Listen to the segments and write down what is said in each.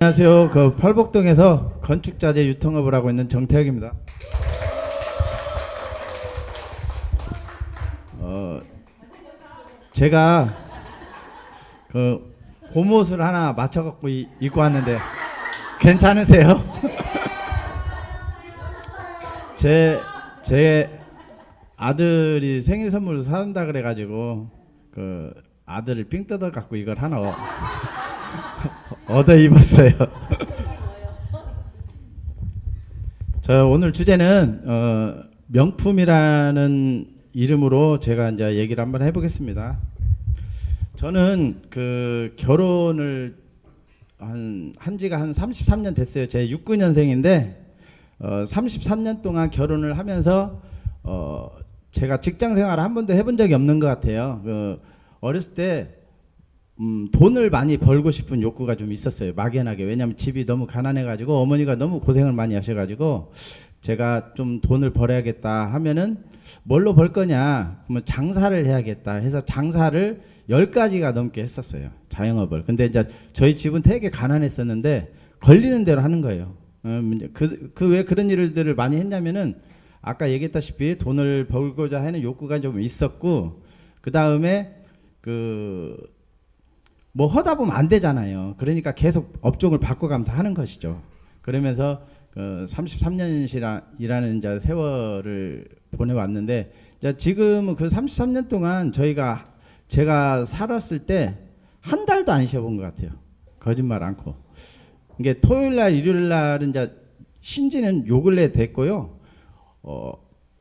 안녕하세요. 팔복동에서 건축자재 유통업을 하고 있는 정태혁입니다. 제가 봄옷을 하나 맞춰갖고 입고 왔는데 괜찮으세요? 제 아들이 생일 선물로 사준다 그래가지고 아들을 삥 뜯어 갖고 이걸 하나 얻어 입었어요. 저 오늘 주제는 명품이라는 이름으로 제가 이제 얘기를 한번 해보겠습니다. 저는 결혼을 한 지가 한 33년 됐어요. 제 69년생인데 33년 동안 결혼을 하면서 제가 직장 생활을 한 번도 해본 적이 없는 것 같아요. 어렸을 때 돈을 많이 벌고 싶은 욕구가 좀 있었어요. 막연하게. 왜냐하면 집이 너무 가난해가지고 어머니가 너무 고생을 많이 하셔가지고 제가 좀 돈을 벌어야겠다 하면은 뭘로 벌 거냐? 그러면 장사를 해야겠다 해서 장사를 10가지가 넘게 했었어요. 자영업을. 근데 이제 저희 집은 되게 가난했었는데 걸리는 대로 하는 거예요. 왜 그런 일들을 많이 했냐면은 아까 얘기했다시피 돈을 벌고자 하는 욕구가 좀 있었고, 그 다음에 뭐 하다 보면 안 되잖아요. 그러니까 계속 업종을 바꿔가면서 하는 것이죠. 그러면서 33년이라는 이제 세월을 보내왔는데, 이제 지금은 33년 동안 제가 살았을 때 한 달도 안 쉬어본 것 같아요. 거짓말 않고. 이게 토요일날, 일요일날은 이제 신지는 요 근래 됐고요.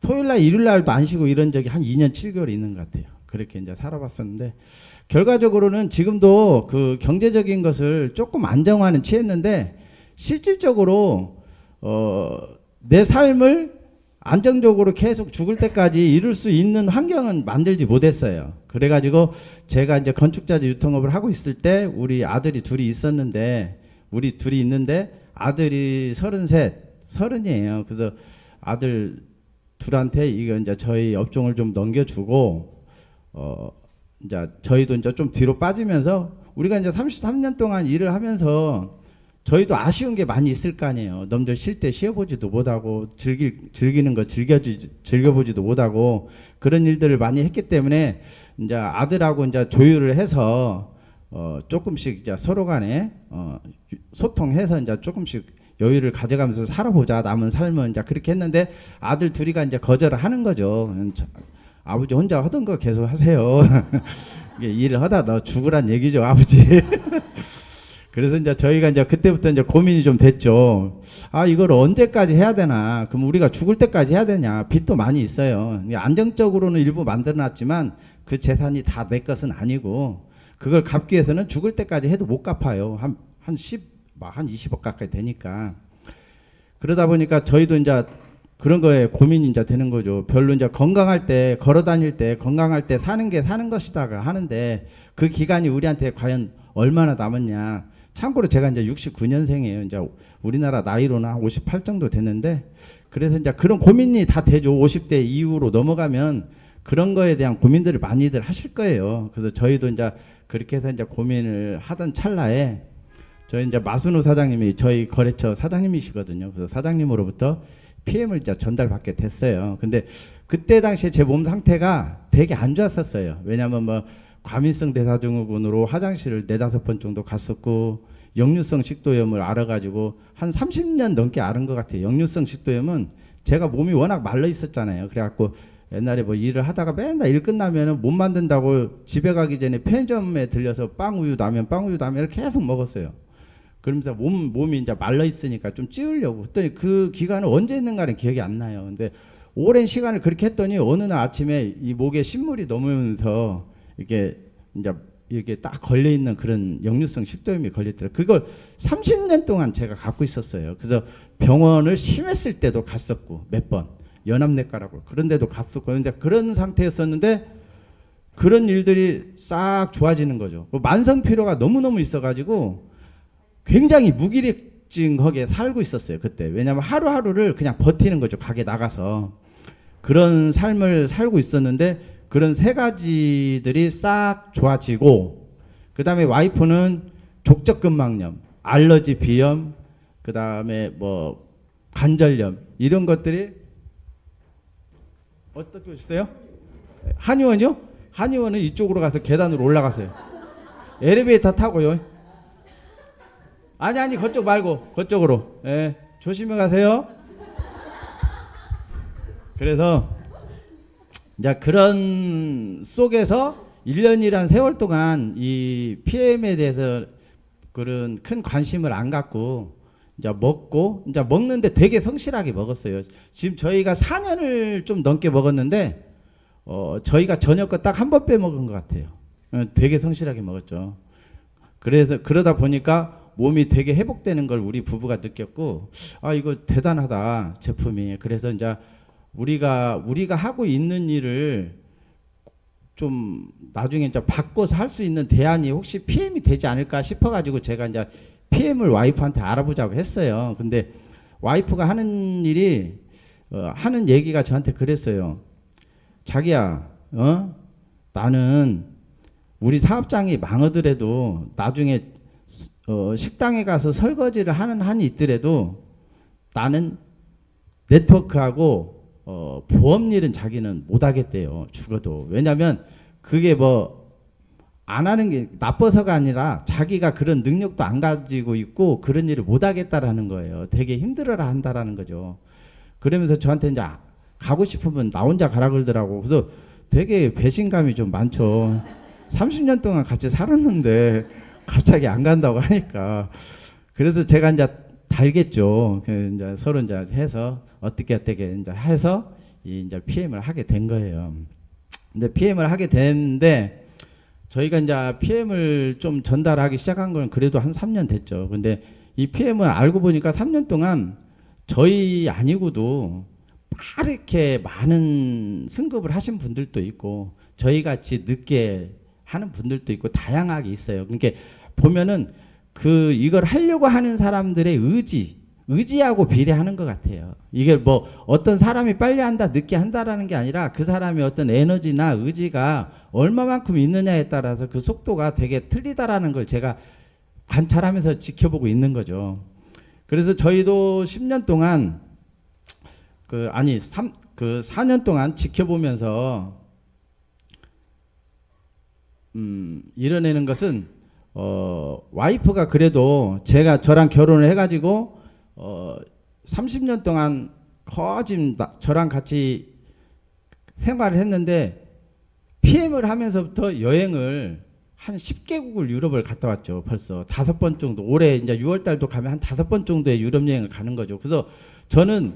토요일날, 일요일날도 안 쉬고 이런 적이 한 2년 7개월 있는 것 같아요. 그렇게 이제 살아봤었는데, 결과적으로는 지금도 경제적인 것을 조금 안정화는 취했는데, 실질적으로 내 삶을 안정적으로 계속 죽을 때까지 이룰 수 있는 환경은 만들지 못했어요. 그래가지고 제가 이제 건축자재 유통업을 하고 있을 때 우리 아들이 둘이 있는데 아들이 30이에요. 그래서 아들 둘한테 이거 이제 저희 업종을 좀 넘겨주고 이제 저희도 이제 좀 뒤로 빠지면서 우리가 이제 33년 동안 일을 하면서 저희도 아쉬운 게 많이 있을 거 아니에요. 남들 쉴 때 쉬어보지도 못하고 즐기는 거 즐겨보지도 못하고 그런 일들을 많이 했기 때문에 이제 아들하고 이제 조율을 해서 조금씩 이제 서로 간에 소통해서 이제 조금씩 여유를 가져가면서 살아보자. 남은 삶은 이제 그렇게 했는데 아들 둘이가 이제 거절을 하는 거죠. 아버지 혼자 하던 거 계속 하세요. 일을 하다 너 죽으란 얘기죠, 아버지. 그래서 이제 저희가 이제 그때부터 이제 고민이 좀 됐죠. 이걸 언제까지 해야 되나? 그럼 우리가 죽을 때까지 해야 되냐? 빚도 많이 있어요. 안정적으로는 일부 만들어놨지만 그 재산이 다 내 것은 아니고 그걸 갚기 위해서는 죽을 때까지 해도 못 갚아요. 한 20억 가까이 되니까. 그러다 보니까 저희도 이제 그런 거에 고민이 이제 되는 거죠. 별로 이제 건강할 때, 걸어 다닐 때, 건강할 때 사는 게 사는 것이다가 하는데 그 기간이 우리한테 과연 얼마나 남았냐. 참고로 제가 이제 69년생이에요. 이제 우리나라 나이로는 한 58 정도 됐는데, 그래서 이제 그런 고민이 다 되죠. 50대 이후로 넘어가면 그런 거에 대한 고민들을 많이들 하실 거예요. 그래서 저희도 이제 그렇게 해서 이제 고민을 하던 찰나에 저희 이제 마순우 사장님이 저희 거래처 사장님이시거든요. 그래서 사장님으로부터 PM을 이제 전달받게 됐어요. 근데 그때 당시에 제 몸 상태가 되게 안 좋았었어요. 왜냐면 뭐 과민성 대사증후군으로 화장실을 4-5번 정도 갔었고, 역류성 식도염을 앓아가지고 한 30년 넘게 앓은 것 같아요. 역류성 식도염은 제가 몸이 워낙 말라 있었잖아요. 그래갖고 옛날에 뭐 일을 하다가 맨날 일 끝나면 못 만든다고 집에 가기 전에 편의점에 들려서 빵우유 라면 이렇게 계속 먹었어요. 그러면서 몸이 이제 말라 있으니까 좀 찌우려고 했더니 그 기간은 언제 했는가는 기억이 안 나요. 근데 오랜 시간을 그렇게 했더니 어느 날 아침에 이 목에 신물이 넘으면서 이게 딱 걸려 있는 그런 역류성 식도염이 걸렸더라고요. 그걸 30년 동안 제가 갖고 있었어요. 그래서 병원을 심했을 때도 갔었고 몇 번 연합내과라고 그런 데도 갔었고, 그런데 그런 상태였었는데 그런 일들이 싹 좋아지는 거죠. 만성 피로가 너무너무 있어가지고 굉장히 무기력증하게 살고 있었어요 그때. 왜냐하면 하루하루를 그냥 버티는 거죠. 가게 나가서 그런 삶을 살고 있었는데 그런 3가지들이 싹 좋아지고, 그 다음에 와이프는 족저근막염, 알러지 비염, 그 다음에 뭐 관절염 이런 것들이 어떻게 오셨어요? 한의원이요? 한의원은 이쪽으로 가서 계단으로 올라가세요. 엘리베이터 타고요. 아니 그쪽 말고 그쪽으로. 예, 조심히 가세요. 그래서 이제 그런 속에서 1년이란 세월 동안 이 PM에 대해서 그런 큰 관심을 안 갖고 이제 먹고 이제 먹는데 되게 성실하게 먹었어요. 지금 저희가 4년을 좀 넘게 먹었는데 저희가 저녁 거 딱 한 번 빼먹은 것 같아요. 되게 성실하게 먹었죠. 그래서 그러다 보니까 몸이 되게 회복되는 걸 우리 부부가 느꼈고 아 이거 대단하다 제품이. 그래서 이제 우리가 하고 있는 일을 좀 나중에 이제 바꿔서 할 수 있는 대안이 혹시 PM이 되지 않을까 싶어가지고 제가 이제 PM을 와이프한테 알아보자고 했어요. 근데 와이프가 하는 일이 하는 얘기가 저한테 그랬어요. 자기야, 나는 우리 사업장이 망하더라도 나중에 식당에 가서 설거지를 하는 한이 있더라도 나는 네트워크하고 보험 일은 자기는 못 하겠대요. 죽어도. 왜냐면 그게 뭐 안 하는 게 나빠서가 아니라 자기가 그런 능력도 안 가지고 있고 그런 일을 못 하겠다라는 거예요. 되게 힘들어라 한다라는 거죠. 그러면서 저한테 이제 가고 싶으면 나 혼자 가라 그러더라고. 그래서 되게 배신감이 좀 많죠. 30년 동안 같이 살았는데 갑자기 안 간다고 하니까. 그래서 제가 이제 달겠죠. 이제 서로 이제 해서 어떻게 이제 해서 이제 PM을 하게 된 거예요. 근데 PM을 하게 됐는데 저희가 이제 PM을 좀 전달하기 시작한 건 그래도 한 3년 됐죠. 근데 이 PM을 알고 보니까 3년 동안 저희 아니고도 빠르게 많은 승급을 하신 분들도 있고 저희 같이 늦게 하는 분들도 있고 다양하게 있어요. 그러니까 보면은 이걸 하려고 하는 사람들의 의지하고 비례하는 것 같아요. 이게 뭐 어떤 사람이 빨리 한다, 늦게 한다라는 게 아니라 그 사람의 어떤 에너지나 의지가 얼마만큼 있느냐에 따라서 그 속도가 되게 틀리다라는 걸 제가 관찰하면서 지켜보고 있는 거죠. 그래서 저희도 10년 동안 4년 동안 지켜보면서 이뤄내는 것은 와이프가 그래도 저랑 결혼을 해가지고 30년 동안 거진 저랑 같이 생활을 했는데 PM을 하면서부터 여행을 한 10개국을 유럽을 갔다 왔죠. 벌써 5번 정도. 올해 이제 6월 달도 가면 한 5번 정도의 유럽 여행을 가는 거죠. 그래서 저는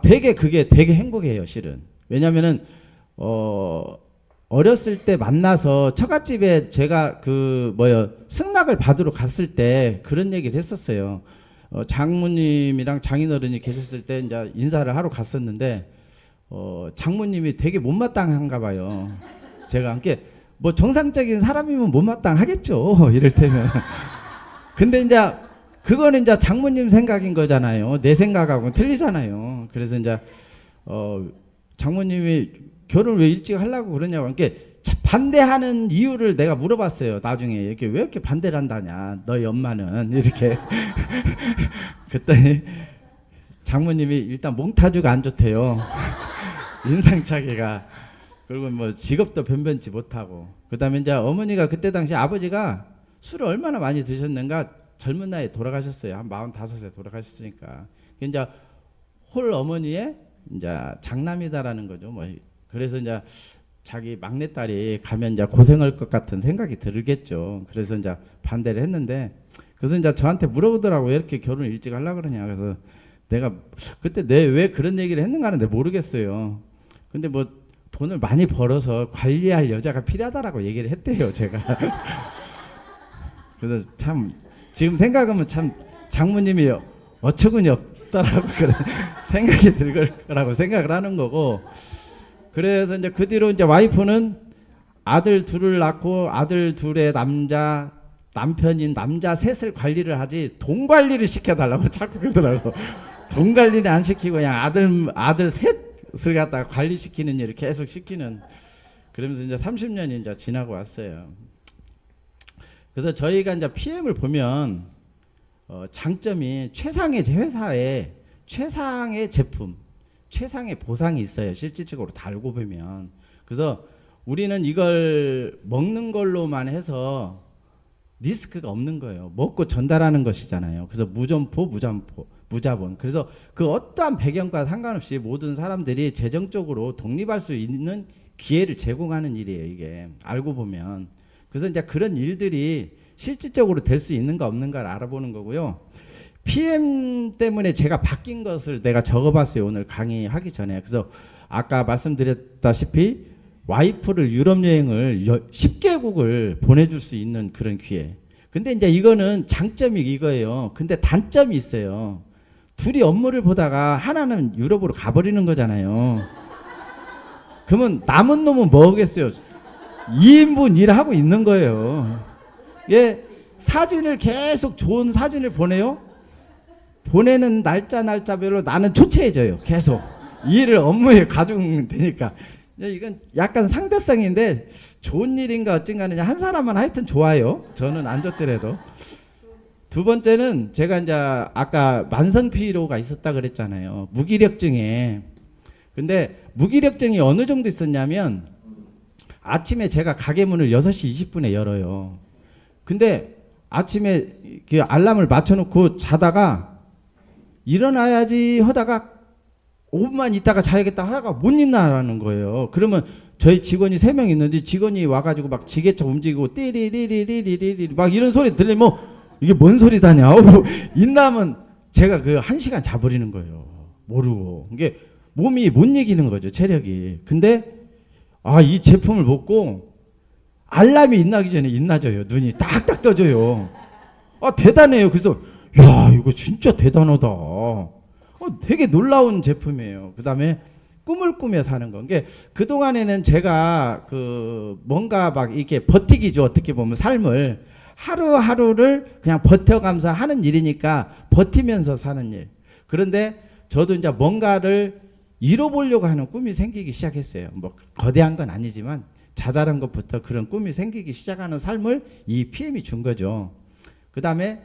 그게 되게 행복해요, 실은. 왜냐면은 어렸을 때 만나서 처갓집에 제가 승낙을 받으러 갔을 때 그런 얘기를 했었어요. 장모님이랑 장인어른이 계셨을 때 이제 인사를 하러 갔었는데 장모님이 되게 못마땅한가 봐요. 제가 함께 뭐 정상적인 사람이면 못마땅하겠죠. 이럴 때면. 근데 이제 그거는 이제 장모님 생각인 거잖아요. 내 생각하고는 틀리잖아요. 그래서 이제 장모님이 결혼을 왜 일찍 하려고 그러냐고. 그러니까 반대하는 이유를 내가 물어봤어요. 나중에 이렇게 왜 이렇게 반대를 한다냐. 너희 엄마는 이렇게. 그랬더니 장모님이 일단 몽타주가 안 좋대요. 인상착의가. 그리고 뭐 직업도 변변치 못하고. 그다음에 이제 어머니가 그때 당시 아버지가 술을 얼마나 많이 드셨는가 젊은 나이에 돌아가셨어요. 한 45세 돌아가셨으니까. 이제 홀 어머니의 이제 장남이다라는 거죠. 뭐 그래서 이제 자기 막내딸이 가면 이제 고생할 것 같은 생각이 들겠죠. 그래서 이제 반대를 했는데, 그래서 이제 저한테 물어보더라고요. 왜 이렇게 결혼을 일찍 하려고 그러냐. 그래서 내가 그때 왜 그런 얘기를 했는가는 내가 모르겠어요. 근데 뭐 돈을 많이 벌어서 관리할 여자가 필요하다라고 얘기를 했대요, 제가. 그래서 참 지금 생각하면 참 장모님이 어처구니 없다라고 그런 생각이 들 거라고 생각을 하는 거고. 그래서 이제 그 뒤로 이제 와이프는 아들 둘을 낳고 아들 둘의 남편인 남자 셋을 관리를 하지 돈 관리를 시켜달라고 자꾸 그러더라고. 돈 관리는 안 시키고 그냥 아들 셋을 갖다가 관리시키는 일을 계속 시키는. 그러면서 이제 30년이 이제 지나고 왔어요. 그래서 저희가 이제 PM을 보면 장점이 최상의 회사에 최상의 제품, 최상의 보상이 있어요. 실질적으로 달고 보면. 그래서 우리는 이걸 먹는 걸로만 해서 리스크가 없는 거예요. 먹고 전달하는 것이잖아요. 그래서 무점포, 무자본. 그래서 그 어떠한 배경과 상관없이 모든 사람들이 재정적으로 독립할 수 있는 기회를 제공하는 일이에요. 이게 알고 보면. 그래서 이제 그런 일들이 실질적으로 될 수 있는가 없는가를 알아보는 거고요. PM 때문에 제가 바뀐 것을 내가 적어봤어요. 오늘 강의하기 전에. 그래서 아까 말씀드렸다시피 와이프를 유럽 여행을 10개국을 보내줄 수 있는 그런 기회. 근데 이제 이거는 장점이 이거예요. 근데 단점이 있어요. 둘이 업무를 보다가 하나는 유럽으로 가버리는 거잖아요. 그러면 남은 놈은 뭐겠어요? 2인분 일하고 있는 거예요. 예, 사진을 계속 좋은 사진을 보내요. 보내는 날짜별로 나는 초췌해져요. 계속 일을 업무에 가중되니까 되니까. 이건 약간 상대성인데 좋은 일인가 어쩐간에 한 사람은 하여튼 좋아요. 저는 안 좋더라도. 두 번째는 제가 이제 아까 만성피로가 있었다 그랬잖아요. 무기력증에. 근데 무기력증이 어느 정도 있었냐면 아침에 제가 가게 문을 6시 20분에 열어요. 근데 아침에 그 알람을 맞춰놓고 자다가 일어나야지 하다가 5분만 있다가 자야겠다 하다가 못 있나라는 거예요. 그러면 저희 직원이 3명 있는데 직원이 와가지고 막 지게차 움직이고 띠리리리리리리 막 이런 소리 들리면 이게 뭔 소리다냐. 있나면 제가 그 1시간 자버리는 거예요. 모르고. 이게 몸이 못 이기는 거죠. 체력이. 근데 이 제품을 먹고 알람이 있나기 전에 있나져요. 눈이 딱딱 떠져요. 대단해요. 그래서 야 이거 진짜 대단하다. 되게 놀라운 제품이에요. 그 다음에 꿈을 꾸며 사는 거. 이게 그동안에는 제가 뭔가 막 이렇게 버티기죠. 어떻게 보면 삶을 하루하루를 그냥 버텨가면서 하는 일이니까 버티면서 사는 일. 그런데 저도 이제 뭔가를 이뤄보려고 하는 꿈이 생기기 시작했어요. 뭐 거대한 건 아니지만 자잘한 것부터 그런 꿈이 생기기 시작하는 삶을 이 PM이 준 거죠. 그 다음에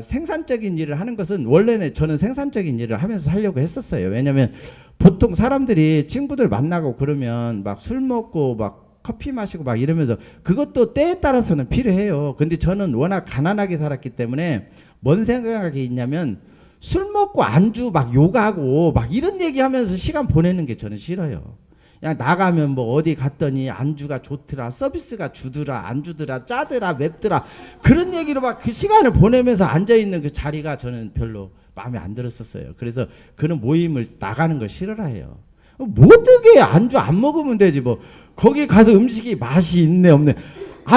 생산적인 일을 하는 것은 원래는 저는 생산적인 일을 하면서 살려고 했었어요. 왜냐면 보통 사람들이 친구들 만나고 그러면 막 술 먹고 막 커피 마시고 막 이러면서 그것도 때에 따라서는 필요해요. 근데 저는 워낙 가난하게 살았기 때문에 뭔 생각이 있냐면 술 먹고 안주 막 요가하고 막 이런 얘기하면서 시간 보내는 게 저는 싫어요. 그냥 나가면 뭐 어디 갔더니 안주가 좋더라, 서비스가 주더라, 안 주더라, 짜더라, 맵더라 그런 얘기로 막 그 시간을 보내면서 앉아있는 그 자리가 저는 별로 마음에 안 들었었어요. 그래서 그런 모임을 나가는 걸 싫어해요. 뭐 어떻게 안주 안 먹으면 되지 뭐 거기 가서 음식이 맛이 있네 없네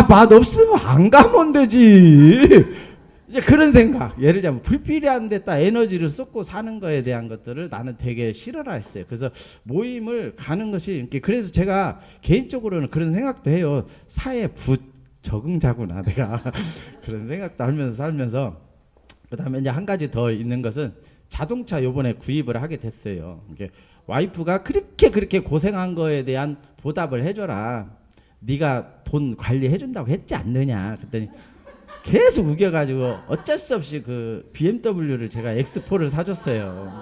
맛 없으면 안 가면 되지. 이제 그런 생각. 예를 들면 불필요한 데다 에너지를 쏟고 사는 거에 대한 것들을 나는 되게 싫어했어요. 그래서 모임을 가는 것이 그래서 제가 개인적으로는 그런 생각도 해요. 사회 부적응자구나 내가 그런 생각도 하면서 살면서. 그다음에 이제 한 가지 더 있는 것은 자동차 요번에 구입을 하게 됐어요. 이게 와이프가 그렇게 고생한 거에 대한 보답을 해줘라. 네가 돈 관리해준다고 했지 않느냐. 그랬더니 계속 우겨가지고 어쩔 수 없이 그 BMW를 제가 X4를 사줬어요.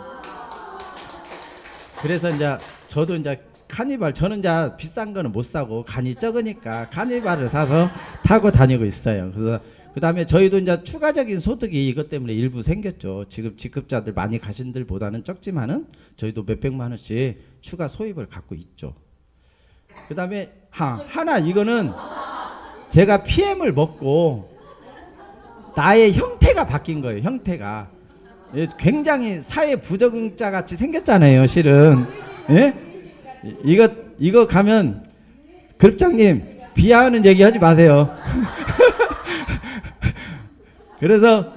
그래서 이제 저도 이제 카니발 저는 이제 비싼 거는 못 사고 간이 적으니까 카니발을 사서 타고 다니고 있어요. 그래서 그 다음에 저희도 이제 추가적인 소득이 이것 때문에 일부 생겼죠. 지금 직급자들 많이 가신 들보다는 적지만은 저희도 몇백만 원씩 추가 소입을 갖고 있죠. 그 다음에 하나 이거는 제가 PM을 먹고 나의 형태가 바뀐 거예요. 형태가 굉장히 사회 부적응자 같이 생겼잖아요. 실은 예? 이거 가면 그룹장님 비하하는 얘기 하지 마세요. 그래서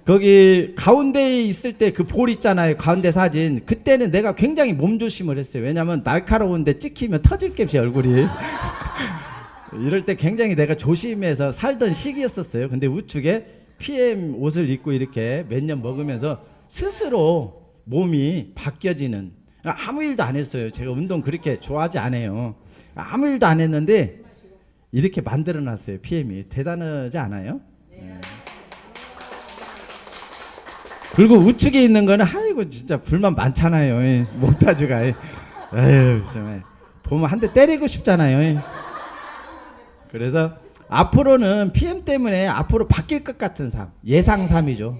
거기 가운데에 있을 때 그 볼 있잖아요. 가운데 사진. 그때는 내가 굉장히 몸조심을 했어요. 왜냐하면 날카로운데 찍히면 터질 값이 얼굴이. 이럴 때 굉장히 내가 조심해서 살던 시기였었어요. 근데 우측에 PM 옷을 입고 이렇게 몇 년 먹으면서 스스로 몸이 바뀌어지는. 아무 일도 안 했어요. 제가 운동 그렇게 좋아하지 않아요. 아무 일도 안 했는데 이렇게 만들어놨어요. PM이. 대단하지 않아요? 네. 그리고 우측에 있는 거는 아이고 진짜 불만 많잖아요. 몽타주가. 에휴 정말 보면 한 대 때리고 싶잖아요. 그래서 앞으로는 PM 때문에 앞으로 바뀔 것 같은 삶, 예상 삶이죠.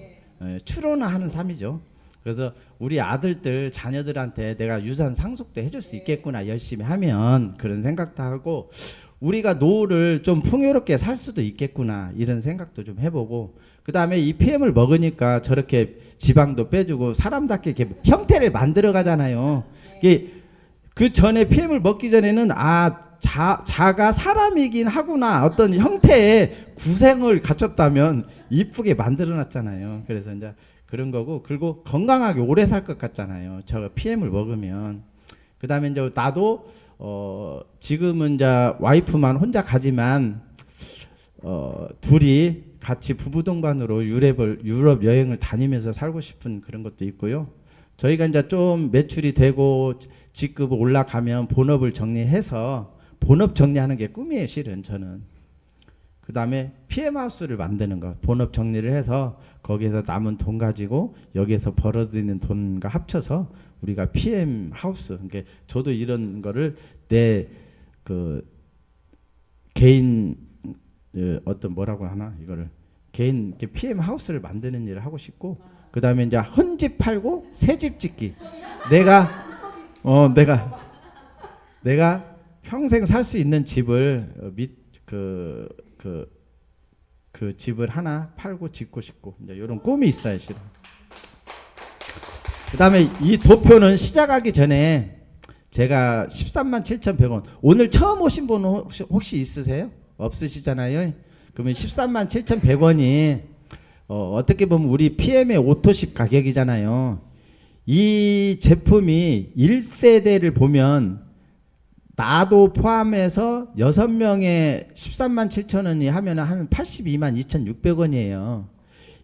추론하는 삶이죠. 그래서 우리 아들들 자녀들한테 내가 유산 상속도 해줄 수 있겠구나 열심히 하면 그런 생각도 하고 우리가 노후를 좀 풍요롭게 살 수도 있겠구나 이런 생각도 좀 해보고 그 다음에 이 PM을 먹으니까 저렇게 지방도 빼주고 사람답게 이렇게 형태를 만들어 가잖아요. 그 전에 PM을 먹기 전에는 자가 사람이긴 하구나 어떤 형태의 구생을 갖췄다면 이쁘게 만들어 놨잖아요. 그래서 이제 그런 거고 그리고 건강하게 오래 살 것 같잖아요. 저 PM을 먹으면. 그 다음에 이제 나도 지금은 이제 와이프만 혼자 가지만 둘이 같이 부부 동반으로 유럽 여행을 다니면서 살고 싶은 그런 것도 있고요. 저희가 이제 좀 매출이 되고 직급이 올라가면 본업을 정리해서 본업 정리하는 게 꿈이에요, 실은 저는. 그 다음에 PM하우스를 만드는 거. 본업 정리를 해서 거기에서 남은 돈 가지고 여기에서 벌어들이는 돈과 합쳐서 우리가 PM하우스. 그러니까 저도 이런 거를 내 그 개인 어떤 뭐라고 하나 이거를 개인 PM하우스를 만드는 일을 하고 싶고 그 다음에 이제 헌집 팔고 새 집 짓기. 내가 평생 살 수 있는 집을 그 집을 하나 팔고 짓고 싶고 이제 이런 꿈이 있어요, 실은. 그 다음에 이 도표는 시작하기 전에 제가 13만 7,100원 오늘 처음 오신 분 혹시 있으세요? 없으시잖아요. 그러면 13만 7,100원이 어떻게 보면 우리 PM의 오토십 가격이잖아요. 이 제품이 1세대를 보면 나도 포함해서 6명에 13만 7천원이 하면 한 82만 2,600원이에요.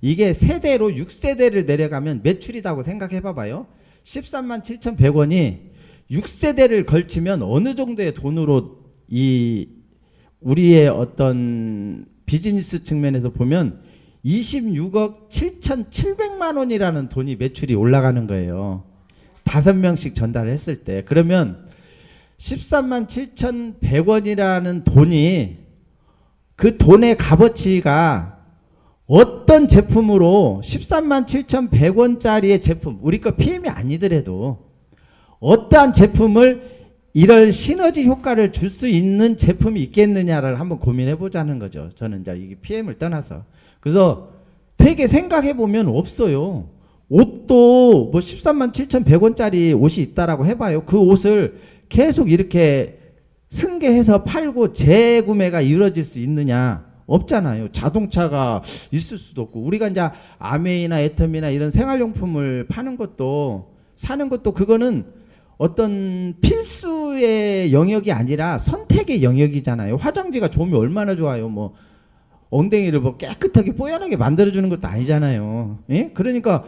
이게 세대로 6세대를 내려가면 매출이라고 생각해 봐봐요. 13만 7,100원이 6세대를 걸치면 어느 정도의 돈으로 우리의 어떤 비즈니스 측면에서 보면 26억 7,700만 원이라는 돈이 매출이 올라가는 거예요. 5명씩 전달을 했을 때. 그러면 13만 7,100원이라는 돈이 그 돈의 값어치가 어떤 제품으로 13만 7,100원짜리의 제품 우리 거 PM이 아니더라도 어떠한 제품을 이런 시너지 효과를 줄 수 있는 제품이 있겠느냐를 한번 고민해 보자는 거죠. 저는 이제 이게 PM을 떠나서. 그래서 되게 생각해 보면 없어요. 옷도 뭐 13만 7,100원짜리 옷이 있다라고 해봐요. 그 옷을 계속 이렇게 승계해서 팔고 재구매가 이루어질 수 있느냐? 없잖아요. 자동차가 있을 수도 없고 우리가 이제 아메이나 애텀이나 이런 생활용품을 파는 것도 사는 것도 그거는 어떤 필수의 영역이 아니라 선택의 영역이잖아요. 화장지가 좋으면 얼마나 좋아요. 뭐 엉덩이를 뭐 깨끗하게 뽀얀하게 만들어주는 것도 아니잖아요. 예? 그러니까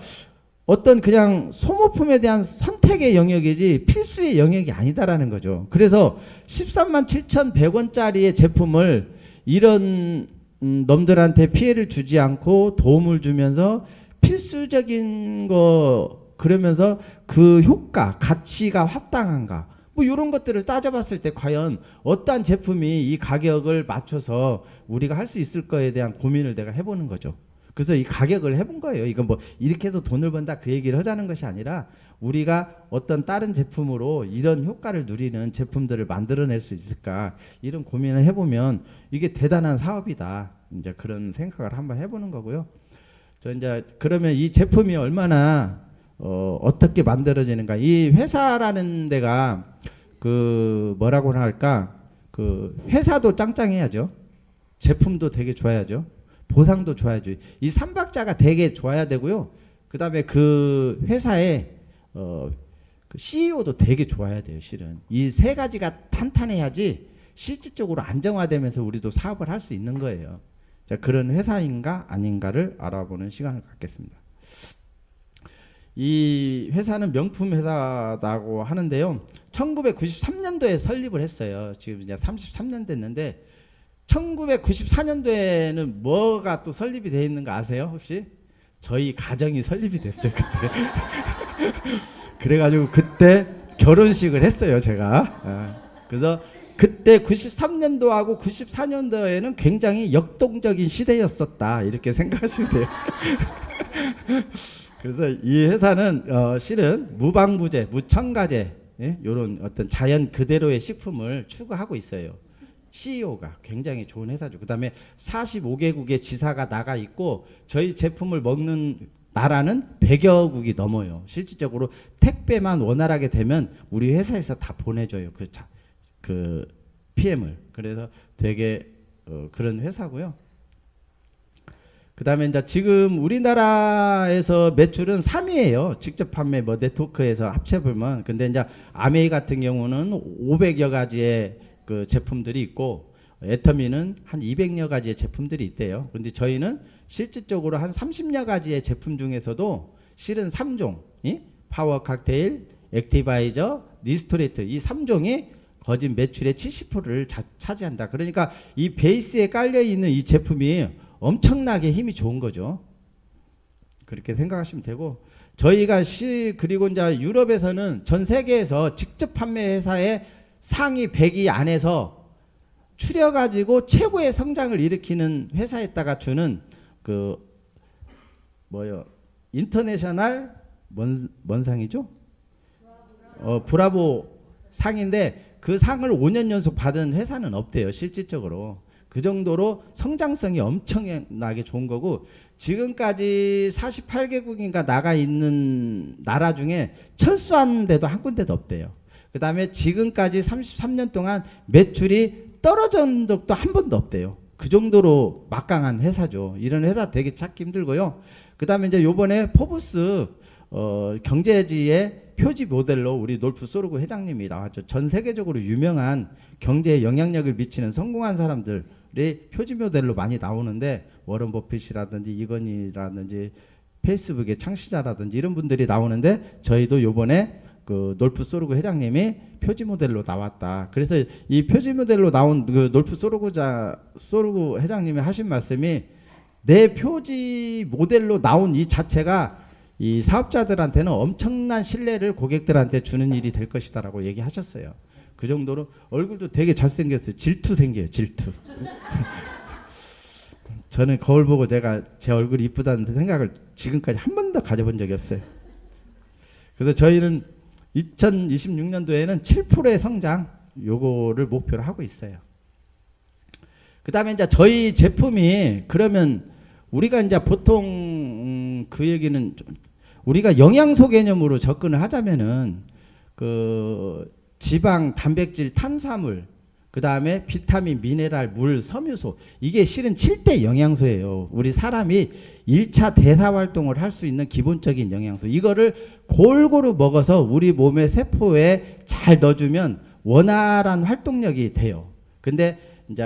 어떤 그냥 소모품에 대한 선택의 영역이지 필수의 영역이 아니다라는 거죠. 그래서 13만 7,100원짜리의 제품을 이런 놈들한테 피해를 주지 않고 도움을 주면서 필수적인 거 그러면서 그 효과, 가치가 합당한가 뭐 이런 것들을 따져봤을 때 과연 어떠한 제품이 이 가격을 맞춰서 우리가 할 수 있을 거에 대한 고민을 내가 해보는 거죠. 그래서 이 가격을 해본 거예요. 이건 뭐 이렇게 해서 돈을 번다 그 얘기를 하자는 것이 아니라 우리가 어떤 다른 제품으로 이런 효과를 누리는 제품들을 만들어낼 수 있을까 이런 고민을 해보면 이게 대단한 사업이다. 이제 그런 생각을 한번 해보는 거고요. 저 이제 그러면 이 제품이 얼마나 어떻게 만들어지는가? 이 회사라는 데가 그 뭐라고 할까? 그 회사도 짱짱해야죠. 제품도 되게 좋아야죠. 보상도 좋아야죠. 이 삼박자가 되게 좋아야 되고요. 그다음에 그 회사의 그 CEO도 되게 좋아야 돼요. 실은 이 세 가지가 탄탄해야지 실질적으로 안정화되면서 우리도 사업을 할 수 있는 거예요. 자, 그런 회사인가 아닌가를 알아보는 시간을 갖겠습니다. 이 회사는 명품 회사라고 하는데요. 1993년도에 설립을 했어요. 지금 이제 33년 됐는데 1994년도에는 뭐가 또 설립이 되어 있는 거 아세요? 혹시? 저희 가정이 설립이 됐어요 그때. 그래가지고 그때 결혼식을 했어요 제가. 그래서 그때 93년도하고 94년도에는 굉장히 역동적인 시대였었다 이렇게 생각하시면 돼요. 그래서 이 회사는 실은 무방부제, 무첨가제 이런 어떤 자연 그대로의 식품을 추구하고 있어요. CEO가 굉장히 좋은 회사죠. 그 다음에 45개국의 지사가 나가 있고 저희 제품을 먹는 나라는 100여 국이 넘어요. 실질적으로 택배만 원활하게 되면 우리 회사에서 다 보내줘요. 그 PM을. 그래서 되게 그런 회사고요. 그 다음에 이제 지금 우리나라에서 매출은 3위예요. 직접 판매 뭐 네트워크에서 합쳐보면. 근데 이제 아메이 같은 경우는 500여 가지의 그 제품들이 있고 애터미는 한 200여 가지의 제품들이 있대요. 근데 저희는 실질적으로 한 30여 가지의 제품 중에서도 실은 3종, 파워 칵테일, 액티바이저, 니스토레이트 이 3종이 거진 매출의 70%를 차지한다. 그러니까 이 베이스에 깔려 있는 이 제품이 엄청나게 힘이 좋은 거죠. 그렇게 생각하시면 되고 저희가 그리고 이제 유럽에서는 전 세계에서 직접 판매 회사의 상위 100위 안에서 추려가지고 최고의 성장을 일으키는 회사에다가 주는 그 인터내셔널 뭔 상이죠? 브라보 상인데 그 상을 5년 연속 받은 회사는 없대요. 실질적으로. 그 정도로 성장성이 엄청나게 좋은 거고 지금까지 48개국인가 나가 있는 나라 중에 철수한 데도 한 군데도 없대요. 그 다음에 지금까지 33년 동안 매출이 떨어진 적도 한 번도 없대요. 그 정도로 막강한 회사죠. 이런 회사 되게 찾기 힘들고요. 그 다음에 이제 요번에 포브스 경제지의 표지 모델로 우리 놀프 소르고 회장님이 나왔죠. 전 세계적으로 유명한 경제에 영향력을 미치는 성공한 사람들의 표지 모델로 많이 나오는데 워런 버핏이라든지 이건희라든지 페이스북의 창시자라든지 이런 분들이 나오는데 저희도 요번에 그 놀프 소르고 회장님이 표지 모델로 나왔다. 그래서 이 표지 모델로 나온 그 놀프 소르고 회장님이 하신 말씀이 내 표지 모델로 나온 이 자체가 이 사업자들한테는 엄청난 신뢰를 고객들한테 주는 일이 될 것이다라고 얘기하셨어요. 그 정도로 얼굴도 되게 잘생겼어요. 질투 생겨요. 질투. 저는 거울 보고 내가 제 얼굴이 이쁘다는 생각을 지금까지 한 번도 가져본 적이 없어요. 그래서 저희는 2026년도에는 7%의 성장 요거를 목표로 하고 있어요. 그 다음에 이제 저희 제품이 그러면 우리가 이제 보통 그 얘기는 좀 우리가 영양소 개념으로 접근을 하자면은 그 지방, 단백질, 탄수화물, 그 다음에 비타민, 미네랄, 물, 섬유소 이게 실은 7대 영양소예요. 우리 사람이 1차 대사 활동을 할 수 있는 기본적인 영양소 이거를 골고루 먹어서 우리 몸의 세포에 잘 넣어주면 원활한 활동력이 돼요. 근데 이제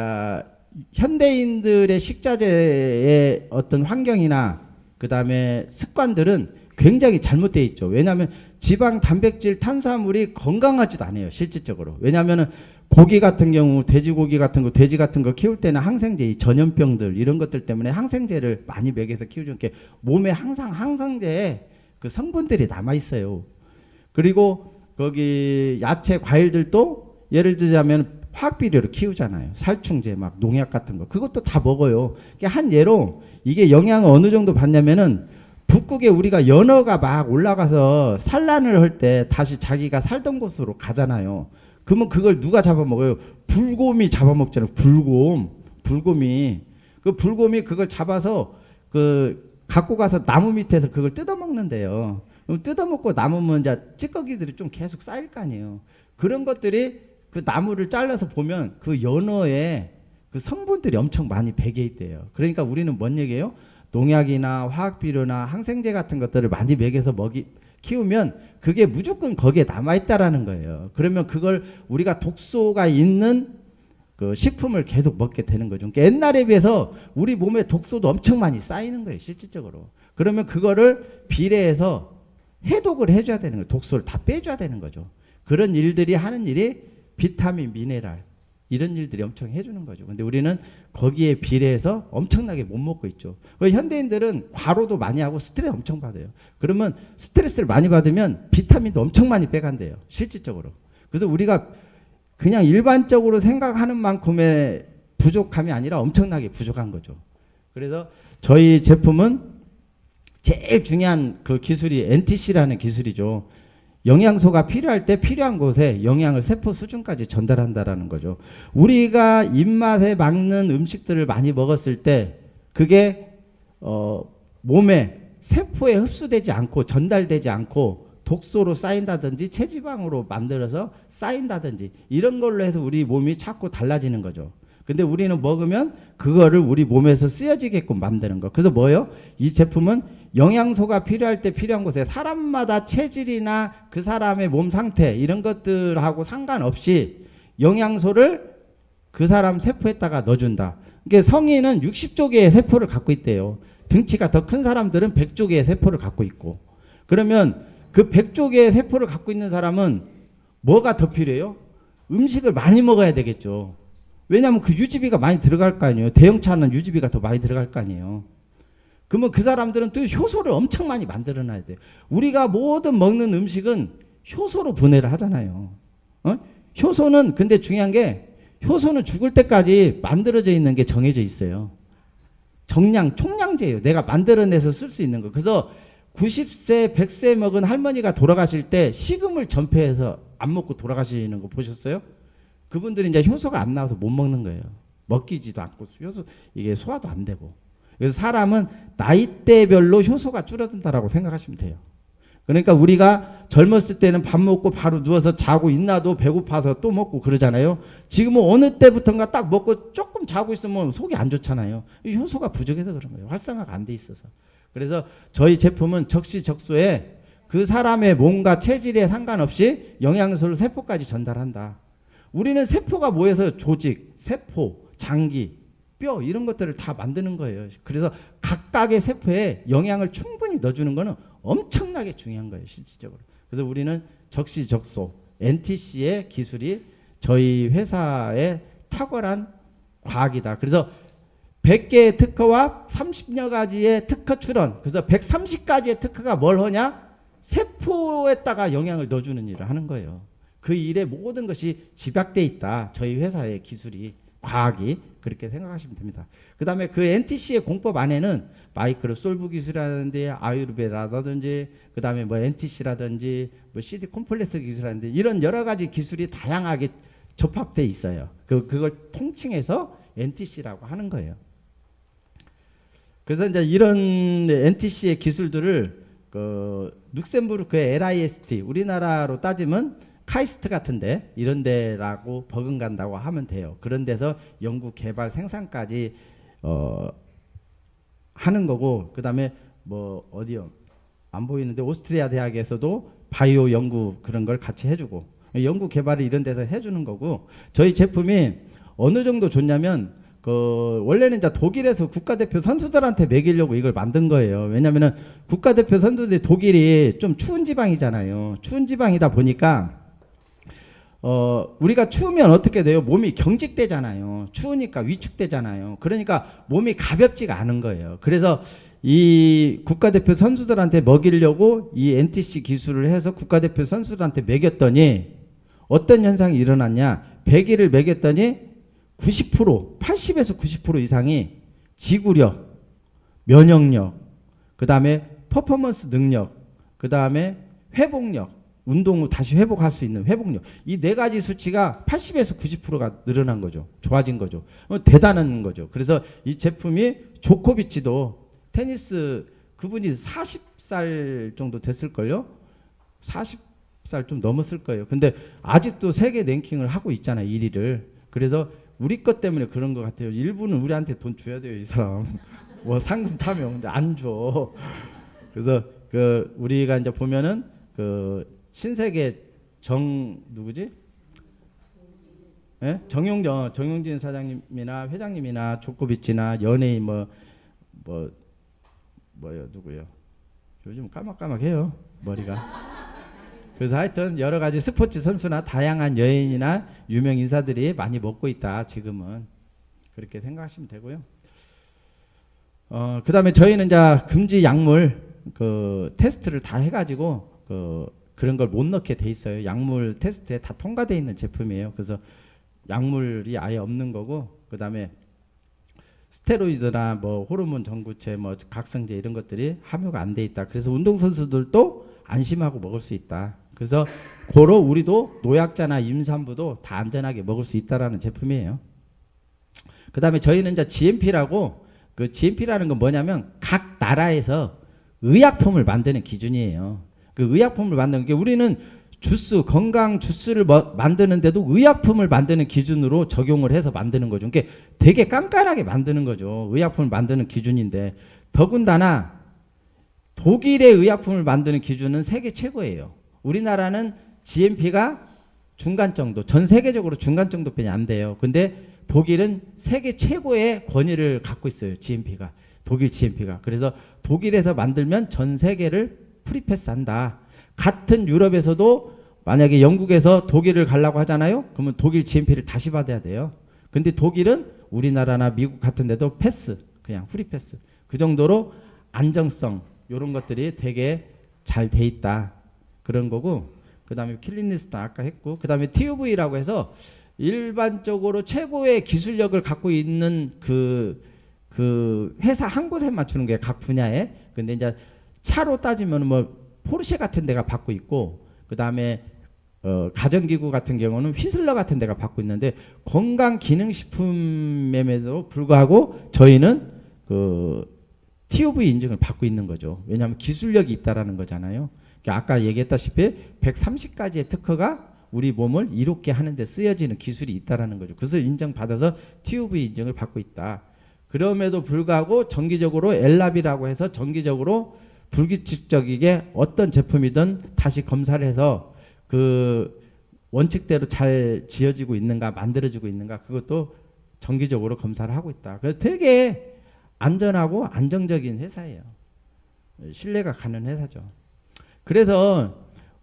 현대인들의 식자재의 어떤 환경이나 그 다음에 습관들은 굉장히 잘못되어 있죠. 왜냐하면 지방, 단백질, 탄수화물이 건강하지도 않아요. 실질적으로. 왜냐하면 고기 같은 경우 돼지고기 같은 거 돼지 같은 거 키울 때는 항생제 이 전염병들 이런 것들 때문에 항생제를 많이 먹여서 키우는 게 몸에 항상 항생제의 그 성분들이 남아 있어요. 그리고 거기 야채 과일들도 예를 들자면 화학 비료로 키우잖아요. 살충제 막 농약 같은 거 그것도 다 먹어요. 한 예로 이게 영향을 어느 정도 받냐면은 북극에 우리가 연어가 막 올라가서 산란을 할 때 다시 자기가 살던 곳으로 가잖아요. 그러면 그걸 누가 잡아먹어요? 불곰이 잡아먹잖아요. 불곰이 그 불곰이 그걸 잡아서 그 갖고 가서 나무 밑에서 그걸 뜯어먹는데요. 그럼 뜯어먹고 남으면 이제 찌꺼기들이 좀 계속 쌓일 거 아니에요. 그런 것들이 그 나무를 잘라서 보면 그 연어에 그 성분들이 엄청 많이 배겨 있대요. 그러니까 우리는 뭔 얘기예요? 농약이나 화학비료나 항생제 같은 것들을 많이 먹여서 키우면 그게 무조건 거기에 남아있다라는 거예요. 그러면 그걸 우리가 독소가 있는 그 식품을 계속 먹게 되는 거죠. 그러니까 옛날에 비해서 우리 몸에 독소도 엄청 많이 쌓이는 거예요. 실질적으로. 그러면 그거를 비례해서 해독을 해줘야 되는 거예요. 독소를 다 빼줘야 되는 거죠. 그런 일들이 하는 일이 비타민, 미네랄, 이런 일들이 엄청 해주는 거죠. 근데 우리는 거기에 비례해서 엄청나게 못 먹고 있죠. 현대인들은 과로도 많이 하고 스트레스 엄청 받아요. 그러면 스트레스를 많이 받으면 비타민도 엄청 많이 빼간대요. 실질적으로. 그래서 우리가 그냥 일반적으로 생각하는 만큼의 부족함이 아니라 엄청나게 부족한 거죠. 그래서 저희 제품은 제일 중요한 그 기술이 NTC라는 기술이죠. 영양소가 필요할 때 필요한 곳에 영양을 세포 수준까지 전달한다라는 거죠. 우리가 입맛에 맞는 음식들을 많이 먹었을 때 그게 몸에 세포에 흡수되지 않고 전달되지 않고 독소로 쌓인다든지 체지방으로 만들어서 쌓인다든지 이런 걸로 해서 우리 몸이 자꾸 달라지는 거죠. 근데 우리는 먹으면 그거를 우리 몸에서 쓰여지게끔 만드는 거. 그래서 뭐예요? 이 제품은 영양소가 필요할 때 필요한 곳에 사람마다 체질이나 그 사람의 몸 상태 이런 것들하고 상관없이 영양소를 그 사람 세포에다가 넣어준다. 그러니까 성인은 60조 개의 세포를 갖고 있대요. 등치가 더 큰 사람들은 100조 개의 세포를 갖고 있고. 그러면 그 100조 개의 세포를 갖고 있는 사람은 뭐가 더 필요해요? 음식을 많이 먹어야 되겠죠. 왜냐하면 그 유지비가 많이 들어갈 거 아니에요. 대형차는 유지비가 더 많이 들어갈 거 아니에요. 그러면 그 사람들은 또 효소를 엄청 많이 만들어놔야 돼요. 우리가 모든 먹는 음식은 효소로 분해를 하잖아요. 효소는 근데 중요한 게 효소는 죽을 때까지 만들어져 있는 게 정해져 있어요. 총량제예요. 내가 만들어내서 쓸 수 있는 거. 그래서 90세, 100세 먹은 할머니가 돌아가실 때 식음을 전폐해서 안 먹고 돌아가시는 거 보셨어요? 그분들이 이제 효소가 안 나와서 못 먹는 거예요. 먹기지도 않고 이게 소화도 안 되고. 그래서 사람은 나이대별로 효소가 줄어든다라고 생각하시면 돼요. 그러니까 우리가 젊었을 때는 밥 먹고 바로 누워서 자고 있나도 배고파서 또 먹고 그러잖아요. 지금은 어느 때부턴가 딱 먹고 조금 자고 있으면 속이 안 좋잖아요. 효소가 부족해서 그런 거예요. 활성화가 안 돼 있어서. 그래서 저희 제품은 적시적소에 그 사람의 몸과 체질에 상관없이 영양소를 세포까지 전달한다. 우리는 세포가 모여서 조직, 세포, 장기, 뼈 이런 것들을 다 만드는 거예요. 그래서 각각의 세포에 영양을 충분히 넣어주는 거는 엄청나게 중요한 거예요. 실질적으로. 그래서 우리는 적시적소, NTC의 기술이 저희 회사의 탁월한 과학이다. 그래서 100개의 특허와 30여 가지의 특허 출원. 그래서 130가지의 특허가 뭘 하냐? 세포에다가 영양을 넣어주는 일을 하는 거예요. 그 일에 모든 것이 집약돼 있다. 저희 회사의 기술이, 과학이 그렇게 생각하시면 됩니다. 그 다음에 그 NTC의 공법 안에는 마이크로 솔브 기술이라든지 아유르베라든지 그 다음에 뭐 NTC라든지 뭐 CD 콤플렉스 기술이라든지 이런 여러 가지 기술이 다양하게 접합돼 있어요. 그걸 통칭해서 NTC라고 하는 거예요. 그래서 이제 이런 NTC의 기술들을 룩셈부르크의 LIST, 우리나라로 따지면 카이스트 같은데 이런 데라고 버금간다고 하면 돼요. 그런 데서 연구 개발 생산까지 하는 거고, 그 다음에 뭐 어디요 안 보이는데 오스트리아 대학에서도 바이오 연구 그런 걸 같이 해주고, 연구 개발을 이런 데서 해주는 거고, 저희 제품이 어느 정도 좋냐면 원래는 이제 독일에서 국가대표 선수들한테 먹이려고 이걸 만든 거예요. 왜냐면은 국가대표 선수들이 독일이 좀 추운 지방이잖아요. 추운 지방이다 보니까 우리가 추우면 어떻게 돼요? 몸이 경직되잖아요. 추우니까 위축되잖아요. 그러니까 몸이 가볍지가 않은 거예요. 그래서 이 국가대표 선수들한테 먹이려고 이 NTC 기술을 해서 국가대표 선수들한테 먹였더니 어떤 현상이 일어났냐? 100일을 먹였더니 90%, 80에서 90% 이상이 지구력, 면역력, 그 다음에 퍼포먼스 능력, 그 다음에 회복력, 운동 후 다시 회복할 수 있는 회복력, 이 네 가지 수치가 80에서 90%가 늘어난 거죠. 좋아진 거죠. 대단한 거죠. 그래서 이 제품이 조코비치도 테니스 그분이 40살 정도 됐을걸요. 40살 좀 넘었을 거예요. 근데 아직도 세계 랭킹을 하고 있잖아요. 1위를. 그래서 우리 것 때문에 그런 것 같아요. 일부는 우리한테 돈 줘야 돼요. 이 사람. 뭐 상금 타면 근데 안 줘. 그래서 우리가 이제 보면은 신세계 누구지? 예? 정용진 사장님이나 회장님이나 조코비치나 연예인 뭐요 누구요? 요즘 까막까막해요 머리가. 그래서 하여튼 여러 가지 스포츠 선수나 다양한 여행이나 유명 인사들이 많이 먹고 있다. 지금은 그렇게 생각하시면 되고요. 그다음에 저희는 이제 금지 약물 그 테스트를 다 해가지고 그런 걸 못 넣게 돼 있어요. 약물 테스트에 다 통과돼 있는 제품이에요. 그래서 약물이 아예 없는 거고, 그다음에 스테로이드나 뭐 호르몬 전구체, 뭐 각성제 이런 것들이 함유가 안 돼 있다. 그래서 운동선수들도 안심하고 먹을 수 있다. 그래서 고로 우리도 노약자나 임산부도 다 안전하게 먹을 수 있다라는 제품이에요. 그다음에 저희는 이제 GMP라고, 그 GMP라는 건 뭐냐면 각 나라에서 의약품을 만드는 기준이에요. 그 의약품을 만드는 게, 우리는 주스, 건강 주스를 만드는데도 의약품을 만드는 기준으로 적용을 해서 만드는 거죠. 그러니까 되게 깐깐하게 만드는 거죠. 의약품을 만드는 기준인데, 더군다나 독일의 의약품을 만드는 기준은 세계 최고예요. 우리나라는 GMP가 중간 정도, 전 세계적으로 중간 정도뿐이 안 돼요. 근데 독일은 세계 최고의 권위를 갖고 있어요. GMP가. 독일 GMP가. 그래서 독일에서 만들면 전 세계를 프리패스한다. 같은 유럽에서도 만약에 영국에서 독일을 가려고 하잖아요. 그러면 독일 GMP를 다시 받아야 돼요. 근데 독일은 우리나라나 미국 같은 데도 패스, 그냥 프리패스. 그 정도로 안정성 이런 것들이 되게 잘 돼 있다. 그런 거고, 그 다음에 킬링리스트 아까 했고, 그 다음에 TUV라고 해서 일반적으로 최고의 기술력을 갖고 있는 그 회사 한 곳에 맞추는 게 각 분야에. 근데 이제 차로 따지면 뭐 포르쉐 같은 데가 받고 있고, 그 다음에 가정기구 같은 경우는 휘슬러 같은 데가 받고 있는데, 건강기능식품에도 불구하고 저희는 그 TUV 인증을 받고 있는 거죠. 왜냐하면 기술력이 있다라는 거잖아요. 아까 얘기했다시피 130가지의 특허가 우리 몸을 이롭게 하는데 쓰여지는 기술이 있다라는 거죠. 그래서 인정받아서 TUV 인증을 받고 있다. 그럼에도 불구하고 정기적으로 엘랍이라고 해서 정기적으로 불규칙적이게 어떤 제품이든 다시 검사를 해서 그 원칙대로 잘 지어지고 있는가, 만들어지고 있는가, 그것도 정기적으로 검사를 하고 있다. 그래서 되게 안전하고 안정적인 회사예요. 신뢰가 가는 회사죠. 그래서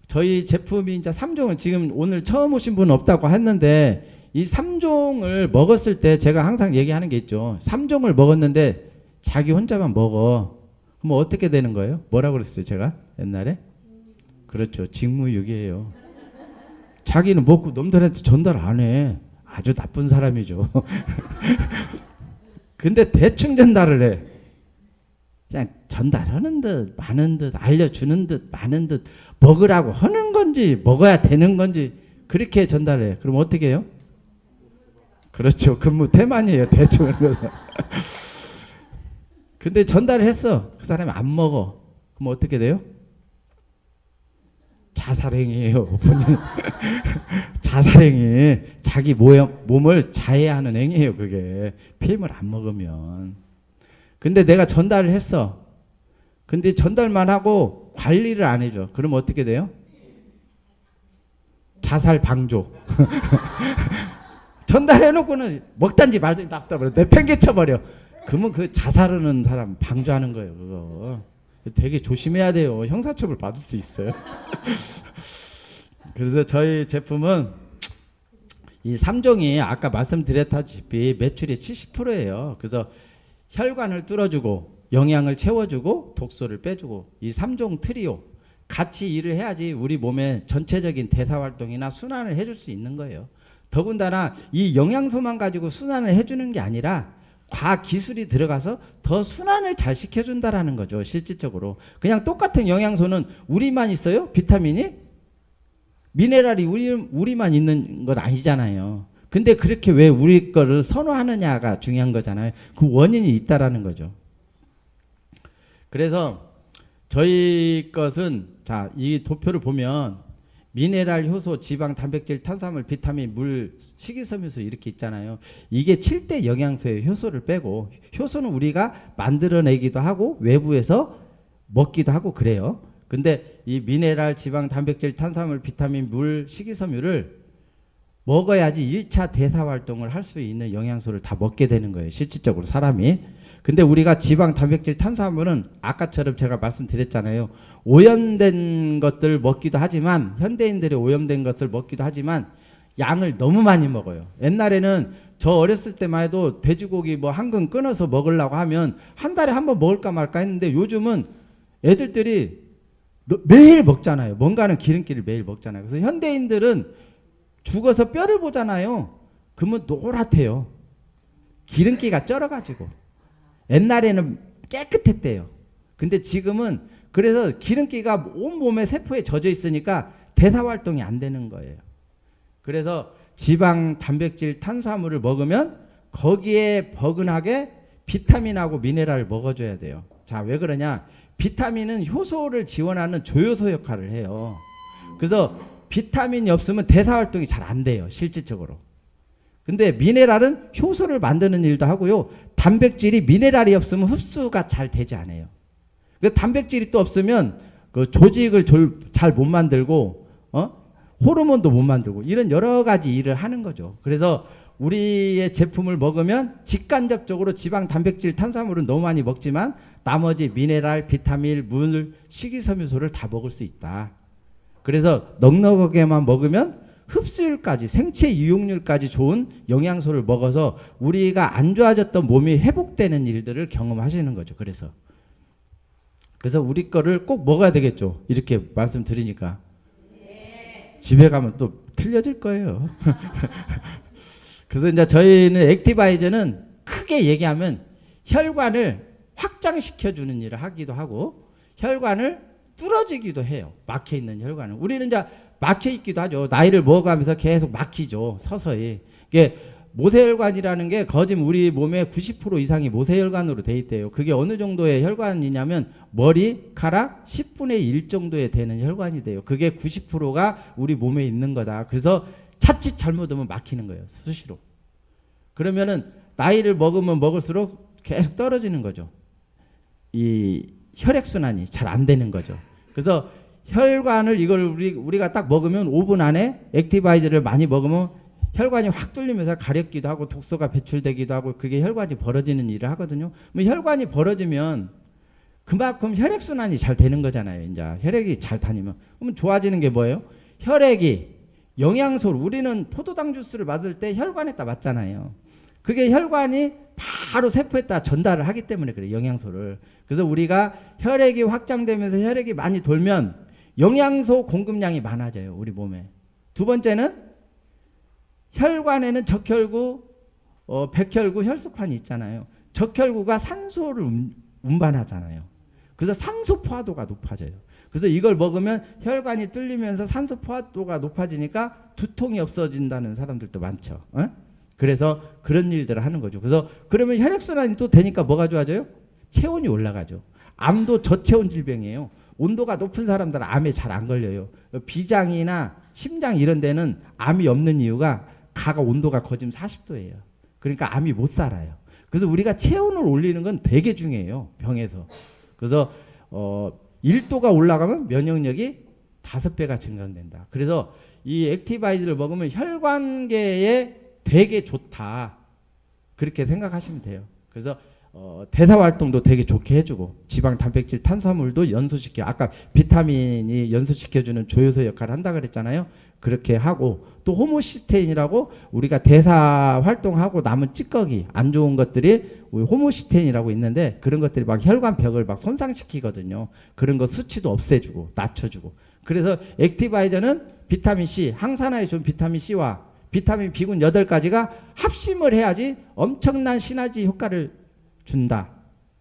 저희 제품이 이제 3종을, 지금 오늘 처음 오신 분은 없다고 했는데, 이 3종을 먹었을 때 제가 항상 얘기하는 게 있죠. 3종을 먹었는데 자기 혼자만 먹어. 그럼 어떻게 되는 거예요? 뭐라고 그랬어요, 제가 옛날에? 그렇죠. 직무유기예요. 자기는 먹고 놈들한테 전달 안 해. 아주 나쁜 사람이죠. 근데 대충 전달을 해. 그냥 전달하는 듯 많은 듯 알려주는 듯 많은 듯 먹으라고 하는 건지 먹어야 되는 건지 그렇게 전달해. 그럼 어떻게 해요? 그렇죠. 근무 태만이에요. 대충. 근데 전달을 했어. 그 사람이 안 먹어. 그럼 어떻게 돼요? 자살행위예요. 본인 자살행위. 자기 몸을 자해하는 행위예요. 그게 피임을 안 먹으면. 근데 내가 전달을 했어. 근데 전달만 하고 관리를 안 해줘. 그럼 어떻게 돼요? 자살 방조. 전달해놓고는 먹단지 말든지 납답을 내팽개쳐버려. 그러면 그 자살하는 사람 방조하는 거예요. 그거 되게 조심해야 돼요. 형사처벌 받을 수 있어요. 그래서 저희 제품은 이 3종이 아까 말씀드렸다시피 매출이 70%예요. 그래서 혈관을 뚫어주고 영양을 채워주고 독소를 빼주고, 이 3종 트리오 같이 일을 해야지 우리 몸의 전체적인 대사활동이나 순환을 해줄 수 있는 거예요. 더군다나 이 영양소만 가지고 순환을 해주는 게 아니라 과기술이 들어가서 더 순환을 잘 시켜준다라는 거죠. 실질적으로 그냥 똑같은 영양소는 우리만 있어요? 비타민이? 미네랄이 우리만 있는 건 아니잖아요. 근데 그렇게 왜 우리 거를 선호하느냐가 중요한 거잖아요. 그 원인이 있다라는 거죠. 그래서 저희 것은, 자, 이 도표를 보면 미네랄, 효소, 지방, 단백질, 탄수화물, 비타민, 물, 식이섬유소 이렇게 있잖아요. 이게 7대 영양소의 효소를 빼고, 효소는 우리가 만들어내기도 하고 외부에서 먹기도 하고 그래요. 근데 이 미네랄, 지방, 단백질, 탄수화물, 비타민, 물, 식이섬유를 먹어야지 1차 대사활동을 할 수 있는 영양소를 다 먹게 되는 거예요. 실질적으로 사람이. 근데 우리가 지방, 단백질, 탄수화물은 아까처럼 제가 말씀드렸잖아요. 오염된 것들 먹기도 하지만 현대인들이 오염된 것을 먹기도 하지만 양을 너무 많이 먹어요. 옛날에는 저 어렸을 때만 해도 돼지고기 뭐 한 근 끊어서 먹으려고 하면 한 달에 한 번 먹을까 말까 했는데 요즘은 애들들이 매일 먹잖아요. 뭔가는 기름기를 매일 먹잖아요. 그래서 현대인들은 죽어서 뼈를 보잖아요. 그러면 노랗대요. 기름기가 쩔어가지고. 옛날에는 깨끗했대요. 근데 지금은 그래서 기름기가 온 몸의 세포에 젖어 있으니까 대사활동이 안 되는 거예요. 그래서 지방, 단백질, 탄수화물을 먹으면 거기에 버근하게 비타민하고 미네랄을 먹어줘야 돼요. 자, 왜 그러냐? 비타민은 효소를 지원하는 조효소 역할을 해요. 그래서 비타민이 없으면 대사활동이 잘 안 돼요. 실질적으로. 근데 미네랄은 효소를 만드는 일도 하고요. 단백질이 미네랄이 없으면 흡수가 잘 되지 않아요. 그래서 단백질이 또 없으면 그 조직을 잘 못 만들고 호르몬도 못 만들고 이런 여러 가지 일을 하는 거죠. 그래서 우리의 제품을 먹으면 직간접적으로 지방, 단백질, 탄수화물은 너무 많이 먹지만 나머지 미네랄, 비타민, 물, 식이섬유소를 다 먹을 수 있다. 그래서 넉넉하게만 먹으면 흡수율까지 생체 이용률까지 좋은 영양소를 먹어서 우리가 안 좋아졌던 몸이 회복되는 일들을 경험하시는 거죠. 그래서 우리 거를 꼭 먹어야 되겠죠. 이렇게 말씀드리니까. 집에 가면 또 틀려질 거예요. 그래서 이제 저희는 액티바이저는 크게 얘기하면 혈관을 확장시켜주는 일을 하기도 하고 혈관을 뚫어지기도 해요. 막혀있는 혈관을. 우리는 이제 막혀있기도 하죠. 나이를 먹어가면서 계속 막히죠. 서서히. 이게 모세혈관이라는 게 거짓 우리 몸의 90% 이상이 모세혈관으로 돼 있대요. 그게 어느 정도의 혈관이냐면 머리카락 10분의 1 정도에 되는 혈관이 돼요. 그게 90%가 우리 몸에 있는 거다. 그래서 자칫 잘못하면 막히는 거예요. 수시로. 그러면은 나이를 먹으면 먹을수록 계속 떨어지는 거죠. 이 혈액순환이 잘 안 되는 거죠. 그래서 혈관을 이걸 우리가 딱 먹으면 5분 안에 액티바이저를 많이 먹으면 혈관이 확 뚫리면서 가렵기도 하고 독소가 배출되기도 하고 그게 혈관이 벌어지는 일을 하거든요. 혈관이 벌어지면 그만큼 혈액순환이 잘 되는 거잖아요. 이제 혈액이 잘 다니면. 그러면 좋아지는 게 뭐예요? 혈액이 영양소를 우리는 포도당 주스를 맞을 때 혈관에다 맞잖아요. 그게 혈관이 바로 세포에다 전달을 하기 때문에 그래요. 영양소를. 그래서 우리가 혈액이 확장되면서 혈액이 많이 돌면 영양소 공급량이 많아져요. 우리 몸에. 두 번째는 혈관에는 적혈구, 백혈구, 혈소판이 있잖아요. 적혈구가 산소를 운반하잖아요. 그래서 산소 포화도가 높아져요. 그래서 이걸 먹으면 혈관이 뚫리면서 산소 포화도가 높아지니까 두통이 없어진다는 사람들도 많죠. 그래서 그런 일들을 하는 거죠. 그래서 그러면 혈액순환이 또 되니까 뭐가 좋아져요? 체온이 올라가죠. 암도 저체온 질병이에요. 온도가 높은 사람들은 암에 잘 안 걸려요. 비장이나 심장 이런 데는 암이 없는 이유가 가가 온도가 거진 40도예요. 그러니까 암이 못 살아요. 그래서 우리가 체온을 올리는 건 되게 중요해요. 병에서. 그래서 1도가 올라가면 면역력이 5배가 증강된다. 그래서 이 액티바이즈를 먹으면 혈관계에 되게 좋다. 그렇게 생각하시면 돼요. 그래서 대사활동도 되게 좋게 해주고 지방, 단백질, 탄수화물도 연소시켜 아까 비타민이 연소시켜주는 조효소 역할을 한다 그랬잖아요. 그렇게 하고 또 호모시스테인이라고 우리가 대사활동하고 남은 찌꺼기 안 좋은 것들이 우리 호모시스테인이라고 있는데 그런 것들이 막 혈관벽을 막 손상시키거든요. 그런 거 수치도 없애주고 낮춰주고 그래서 액티바이저는 비타민C 항산화에 좋은 비타민C와 비타민 B군 8가지가 합심을 해야지 엄청난 시너지 효과를 준다.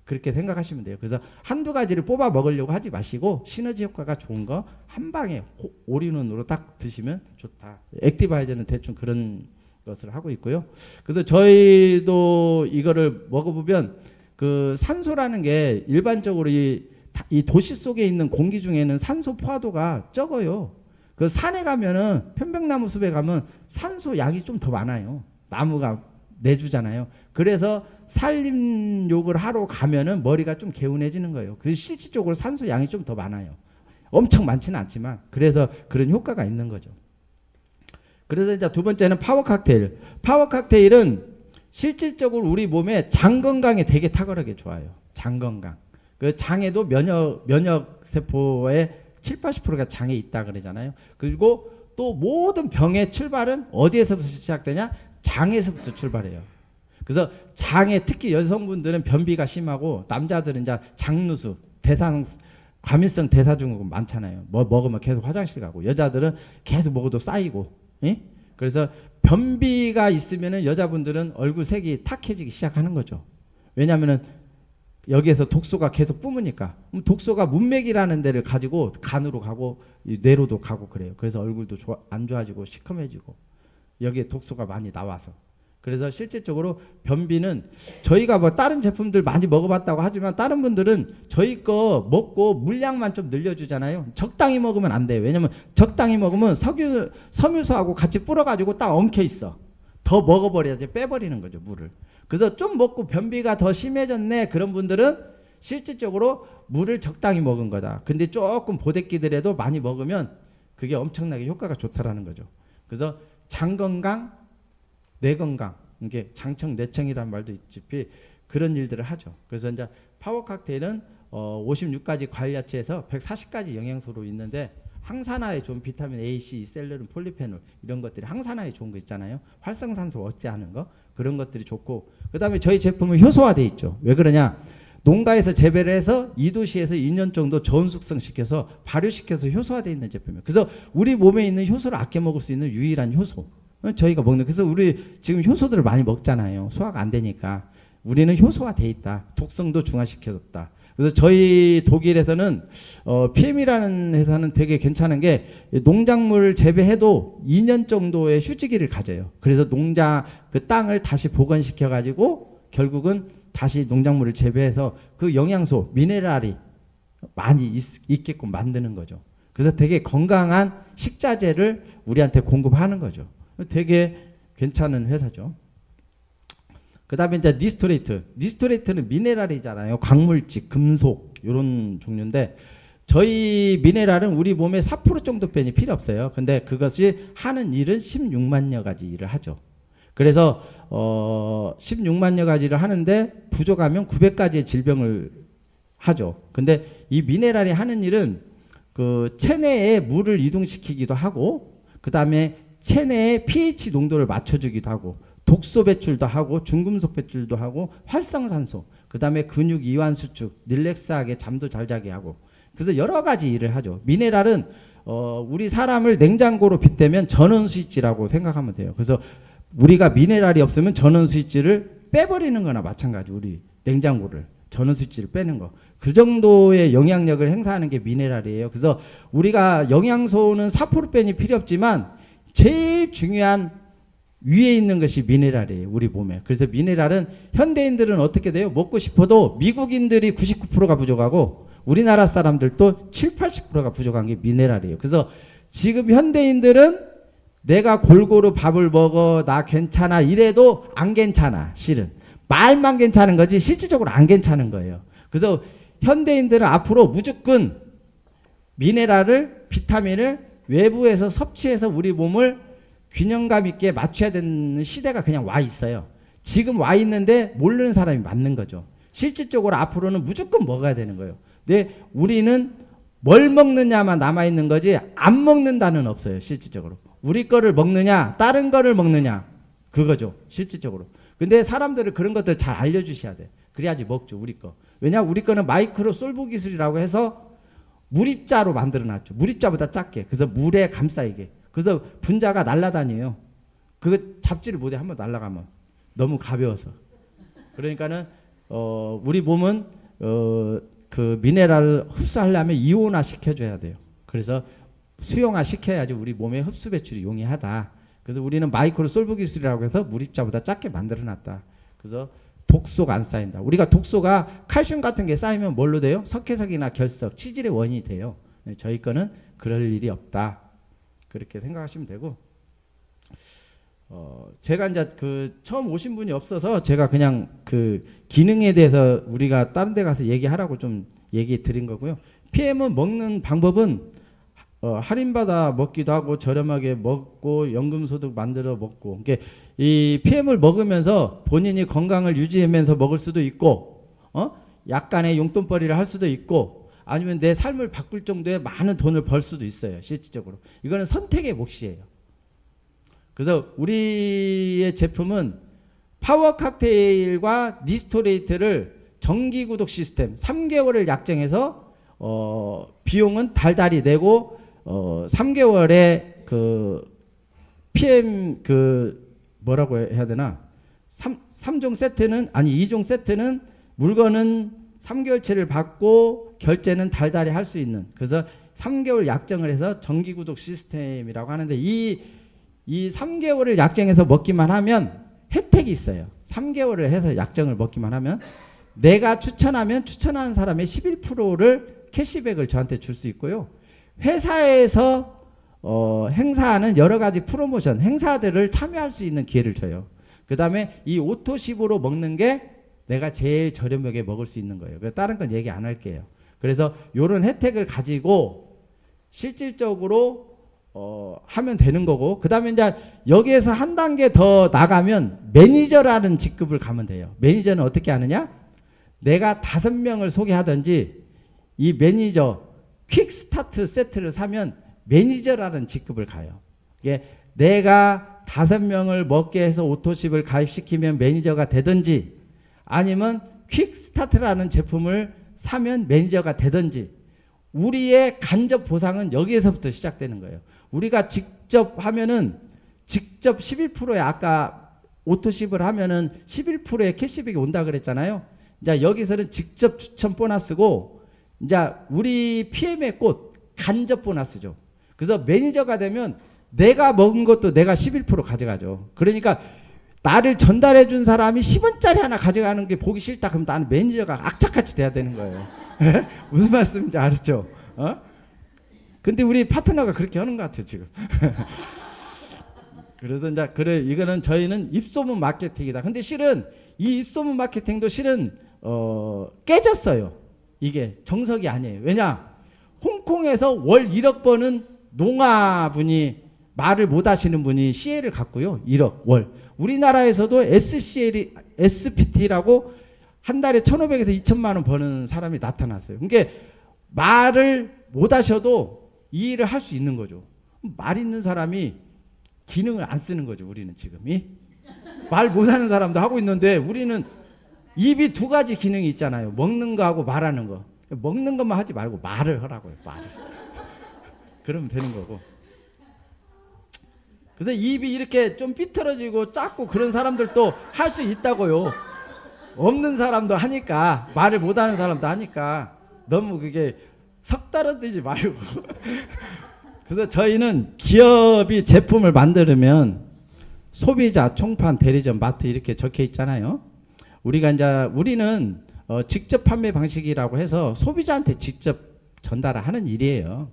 그렇게 생각하시면 돼요. 그래서 한두 가지를 뽑아 먹으려고 하지 마시고 시너지 효과가 좋은 거 한 방에 올인원으로 딱 드시면 좋다. 액티바이저는 대충 그런 것을 하고 있고요. 그래서 저희도 이거를 먹어보면 그 산소라는 게 일반적으로 이 도시 속에 있는 공기 중에는 산소 포화도가 적어요. 그 산에 가면은 편백나무 숲에 가면 산소 양이 좀 더 많아요. 나무가 내주잖아요. 그래서 산림욕을 하러 가면은 머리가 좀 개운해지는 거예요. 그래서 실질적으로 산소 양이 좀 더 많아요. 엄청 많지는 않지만 그래서 그런 효과가 있는 거죠. 그래서 이제 두 번째는 파워 칵테일. 파워 칵테일은 실질적으로 우리 몸에 장 건강에 되게 탁월하게 좋아요. 장 건강. 그 장에도 면역 세포의 7, 80%가 장에 있다 그러잖아요. 그리고 또 모든 병의 출발은 어디에서부터 시작되냐? 장에서부터 출발해요. 그래서 장에 특히 여성분들은 변비가 심하고 남자들은 이제 장누수, 과민성 대사증후군 많잖아요. 뭐 먹으면 계속 화장실 가고 여자들은 계속 먹어도 쌓이고. 예? 그래서 변비가 있으면은 여자분들은 얼굴 색이 탁해지기 시작하는 거죠. 왜냐하면은 여기에서 독소가 계속 뿜으니까. 독소가 문맥이라는 데를 가지고 간으로 가고 뇌로도 가고 그래요. 그래서 얼굴도 안 좋아지고 시커매지고 여기에 독소가 많이 나와서. 그래서 실질적으로 변비는 저희가 뭐 다른 제품들 많이 먹어봤다고 하지만 다른 분들은 저희 거 먹고 물량만 좀 늘려주잖아요. 적당히 먹으면 안 돼요. 왜냐면 적당히 먹으면 섬유소하고 같이 불어가지고 딱 엉켜 있어. 더 먹어버려야지 빼버리는 거죠, 물을. 그래서 좀 먹고 변비가 더 심해졌네 그런 분들은 실질적으로 물을 적당히 먹은 거다. 근데 조금 보대끼들에도 많이 먹으면 그게 엄청나게 효과가 좋다라는 거죠. 그래서 장 건강, 뇌 건강, 이게 장청 뇌청이라는 말도 있듯이 그런 일들을 하죠. 그래서 이제 파워 칵테일은 56가지 과일 야채에서 140가지 영양소로 있는데 항산화에 좋은 비타민 A, C, 셀레늄, 폴리페놀 이런 것들이 항산화에 좋은 거 있잖아요. 활성산소 억제하는 거 그런 것들이 좋고 그다음에 저희 제품은 효소화돼 있죠. 왜 그러냐? 농가에서 재배를 해서 2도시에서 2년 정도 저온숙성 시켜서 발효시켜서 효소화돼 있는 제품이에요. 그래서 우리 몸에 있는 효소를 아껴 먹을 수 있는 유일한 효소. 저희가 먹는. 그래서 우리 지금 효소들을 많이 먹잖아요. 소화가 안 되니까. 우리는 효소화돼 있다. 독성도 중화시켜줬다. 그래서 저희 독일에서는 PM이라는 회사는 되게 괜찮은 게 농작물을 재배해도 2년 정도의 휴지기를 가져요. 그래서 그 땅을 다시 복원시켜 가지고 결국은 다시 농작물을 재배해서 그 영양소, 미네랄이 많이 있게끔 만드는 거죠. 그래서 되게 건강한 식자재를 우리한테 공급하는 거죠. 되게 괜찮은 회사죠. 그 다음에 이제 니스토레이트. 니스토레이트는 미네랄이잖아요. 광물질, 금속 이런 종류인데 저희 미네랄은 우리 몸에 4% 정도 빼니 필요 없어요. 근데 그것이 하는 일은 16만여 가지 일을 하죠. 그래서 16만여 가지를 하는데 부족하면 900가지의 질병을 하죠. 근데 이 미네랄이 하는 일은 그 체내에 물을 이동시키기도 하고 그 다음에 체내의 pH 농도를 맞춰주기도 하고 독소 배출도 하고 중금속 배출도 하고 활성산소 그 다음에 근육 이완 수축 릴렉스하게 잠도 잘 자게 하고 그래서 여러 가지 일을 하죠. 미네랄은 우리 사람을 냉장고로 빗대면 전원 스위치라고 생각하면 돼요. 그래서 우리가 미네랄이 없으면 전원 스위치를 빼버리는 거나 마찬가지. 우리 냉장고를 전원 스위치를 빼는 거. 그 정도의 영향력을 행사하는 게 미네랄이에요. 그래서 우리가 영양소는 4% 빼니 필요 없지만 제일 중요한 위에 있는 것이 미네랄이에요. 우리 몸에. 그래서 미네랄은 현대인들은 어떻게 돼요? 먹고 싶어도 미국인들이 99%가 부족하고 우리나라 사람들도 7, 80%가 부족한 게 미네랄이에요. 그래서 지금 현대인들은 내가 골고루 밥을 먹어 나 괜찮아 이래도 안 괜찮아. 실은 말만 괜찮은 거지 실질적으로 안 괜찮은 거예요. 그래서 현대인들은 앞으로 무조건 미네랄을 비타민을 외부에서 섭취해서 우리 몸을 균형감 있게 맞춰야 되는 시대가 그냥 와 있어요. 지금 와 있는데 모르는 사람이 많는 거죠. 실질적으로 앞으로는 무조건 먹어야 되는 거예요. 근데 우리는 뭘 먹느냐만 남아있는 거지 안 먹는다는 없어요. 실질적으로. 우리 거를 먹느냐 다른 거를 먹느냐 그거죠. 실질적으로. 근데 사람들은 그런 것들 잘 알려주셔야 돼. 그래야지 먹죠. 우리 거. 왜냐 우리 거는 마이크로 솔보 기술이라고 해서 물입자로 만들어놨죠. 물입자보다 작게. 그래서 물에 감싸이게. 그래서 분자가 날아다녀요. 그거 잡지를 못해. 한번 날아가면 너무 가벼워서. 그러니까는 우리 몸은 그 미네랄을 흡수하려면 이온화 시켜줘야 돼요. 그래서 수용화 시켜야지 우리 몸의 흡수 배출이 용이하다. 그래서 우리는 마이크로 솔브 기술이라고 해서 물입자보다 작게 만들어놨다. 그래서 독소가 안 쌓인다. 우리가 독소가 칼슘 같은 게 쌓이면 뭘로 돼요? 석회석이나 결석, 치질의 원인이 돼요. 저희 거는 그럴 일이 없다. 그렇게 생각하시면 되고 제가 이제 그 처음 오신 분이 없어서 제가 그냥 그 기능에 대해서 우리가 다른 데 가서 얘기하라고 좀 얘기 드린 거고요. PM은 먹는 방법은 할인받아 먹기도 하고 저렴하게 먹고 연금소득 만들어 먹고, 그러니까 이 PM을 먹으면서 본인이 건강을 유지하면서 먹을 수도 있고, 약간의 용돈벌이를 할 수도 있고, 아니면 내 삶을 바꿀 정도의 많은 돈을 벌 수도 있어요. 실질적으로 이거는 선택의 몫이에요. 그래서 우리의 제품은 파워 칵테일과 니스토레이트를 정기 구독 시스템 3개월을 약정해서 비용은 달달이 내고 3개월에 그 PM 그 뭐라고 해야 되나 3종 세트는 아니 2종 세트는 물건은 3개월치를 받고 결제는 달달이 할 수 있는, 그래서 3개월 약정을 해서 정기 구독 시스템이라고 하는데, 이 3개월을 약정해서 먹기만 하면 혜택이 있어요. 3개월을 해서 약정을 먹기만 하면 내가 추천하면 추천하는 사람의 11%를 캐시백을 저한테 줄 수 있고요. 회사에서 행사하는 여러 가지 프로모션 행사들을 참여할 수 있는 기회를 줘요. 그 다음에 이 오토십으로 먹는 게 내가 제일 저렴하게 먹을 수 있는 거예요. 다른 건 얘기 안 할게요. 그래서 이런 혜택을 가지고 실질적으로 하면 되는 거고, 그 다음에 이제 여기에서 한 단계 더 나가면 매니저라는 직급을 가면 돼요. 매니저는 어떻게 하느냐? 내가 5명을 소개하든지 이 매니저 퀵스타트 세트를 사면 매니저라는 직급을 가요. 이게 내가 5명을 먹게 해서 오토십을 가입시키면 매니저가 되든지, 아니면 퀵스타트라는 제품을 사면 매니저가 되든지, 우리의 간접 보상은 여기에서부터 시작되는 거예요. 우리가 직접 하면은 직접 11%에 아까 오토십을 하면은 11%의 캐시백이 온다 그랬잖아요. 이제 여기서는 직접 추천 보너스고, 이제 우리 PM의 꽃 간접 보너스죠. 그래서 매니저가 되면 내가 먹은 것도 내가 11% 가져가죠. 그러니까 나를 전달해 준 사람이 10원짜리 하나 가져가는 게 보기 싫다 그럼 나는 매니저가 악착같이 돼야 되는 거예요. 무슨 말씀인지 알았죠? 근데 우리 파트너가 그렇게 하는 것 같아요 지금. 그래서 이제 그래, 이거는 저희는 입소문 마케팅이다. 근데 실은 이 입소문 마케팅도 실은 깨졌어요. 이게 정석이 아니에요. 왜냐? 홍콩에서 월 1억 버는 농아분이, 말을 못 하시는 분이 CL을 갖고요. 1억 월. 우리나라에서도 SPT라고 한 달에 1,500에서 2,000만 원 버는 사람이 나타났어요. 그러니까 말을 못 하셔도 이 일을 할 수 있는 거죠. 말 있는 사람이 기능을 안 쓰는 거죠. 우리는 지금이 말 못하는 사람도 하고 있는데, 우리는 입이 2가지 기능이 있잖아요. 먹는 거하고 말하는 거. 먹는 것만 하지 말고 말을 하라고요. 말을. 그러면 되는 거고. 그래서 입이 이렇게 좀 삐뚤어지고 작고 그런 사람들도 할 수 있다고요. 없는 사람도 하니까, 말을 못하는 사람도 하니까 너무 그게 석 떨어지지 말고. 그래서 저희는 기업이 제품을 만들면 소비자, 총판, 대리점, 마트 이렇게 적혀 있잖아요. 우리는 직접 판매 방식이라고 해서 소비자한테 직접 전달하는 일이에요.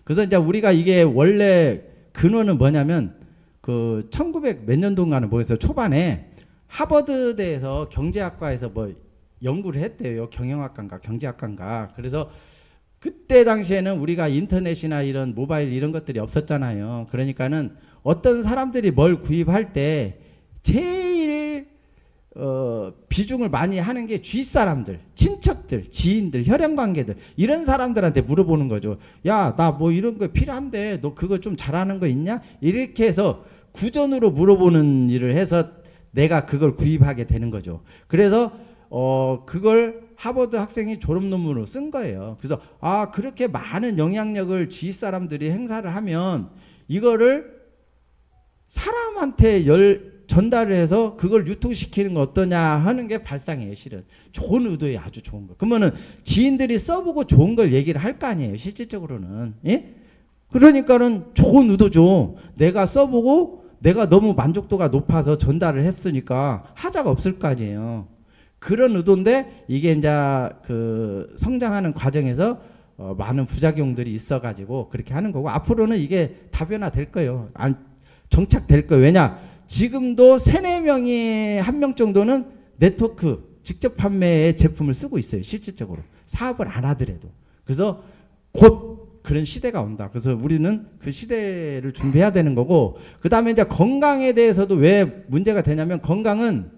그래서 이제 우리가 이게 원래 근원은 뭐냐면 그 1900 몇 년도인가는 모르겠어요. 초반에 하버드대에서 경제학과에서 뭐 연구를 했대요. 경영학과인가 경제학과인가. 그래서 그때 당시에는 우리가 인터넷이나 이런 모바일 이런 것들이 없었잖아요. 그러니까는 어떤 사람들이 뭘 구입할 때 제일 비중을 많이 하는 게 주위 사람들, 친척들, 지인들, 혈연관계들, 이런 사람들한테 물어보는 거죠. 야, 나 뭐 이런 거 필요한데 너 그거 좀 잘하는 거 있냐? 이렇게 해서 구전으로 물어보는 일을 해서 내가 그걸 구입하게 되는 거죠. 그래서 그걸 하버드 학생이 졸업 논문으로 쓴 거예요. 그래서 그렇게 많은 영향력을 주위 사람들이 행사를 하면 이거를 사람한테 전달을 해서 그걸 유통시키는 거 어떠냐 하는 게 발상이에요. 실은 좋은 의도에 아주 좋은 거. 그러면은 지인들이 써보고 좋은 걸 얘기를 할 거 아니에요. 실질적으로는. 예? 그러니까는 좋은 의도죠. 내가 써보고 내가 너무 만족도가 높아서 전달을 했으니까 하자가 없을 거 아니에요. 그런 의도인데 이게 이제 그 성장하는 과정에서 많은 부작용들이 있어가지고 그렇게 하는 거고, 앞으로는 이게 다변화될 거예요. 정착될 거예요. 왜냐? 지금도 3, 4명이 1명 정도는 네트워크 직접 판매의 제품을 쓰고 있어요. 실질적으로 사업을 안 하더라도. 그래서 곧 그런 시대가 온다. 그래서 우리는 그 시대를 준비해야 되는 거고, 그 다음에 이제 건강에 대해서도 왜 문제가 되냐면, 건강은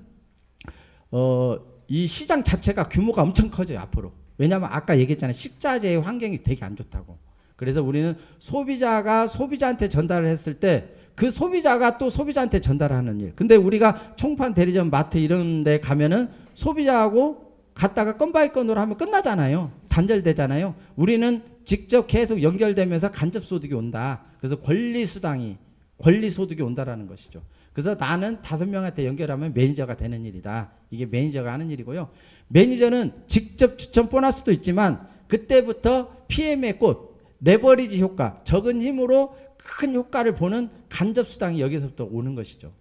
이 시장 자체가 규모가 엄청 커져요 앞으로. 왜냐하면 아까 얘기했잖아요, 식자재의 환경이 되게 안 좋다고. 그래서 우리는 소비자가 소비자한테 전달을 했을 때 그 소비자가 또 소비자한테 전달하는 일. 근데 우리가 총판, 대리점, 마트 이런 데 가면은 소비자하고 갔다가 건 바이 건으로 하면 끝나잖아요. 단절되잖아요. 우리는 직접 계속 연결되면서 간접소득이 온다. 그래서 권리소득이 온다라는 것이죠. 그래서 나는 5명한테 연결하면 매니저가 되는 일이다. 이게 매니저가 하는 일이고요. 매니저는 직접 추천 보너스도 있지만 그때부터 PM의 꽃, 레버리지 효과, 적은 힘으로 큰 효과를 보는 간접수당이 여기서부터 오는 것이죠.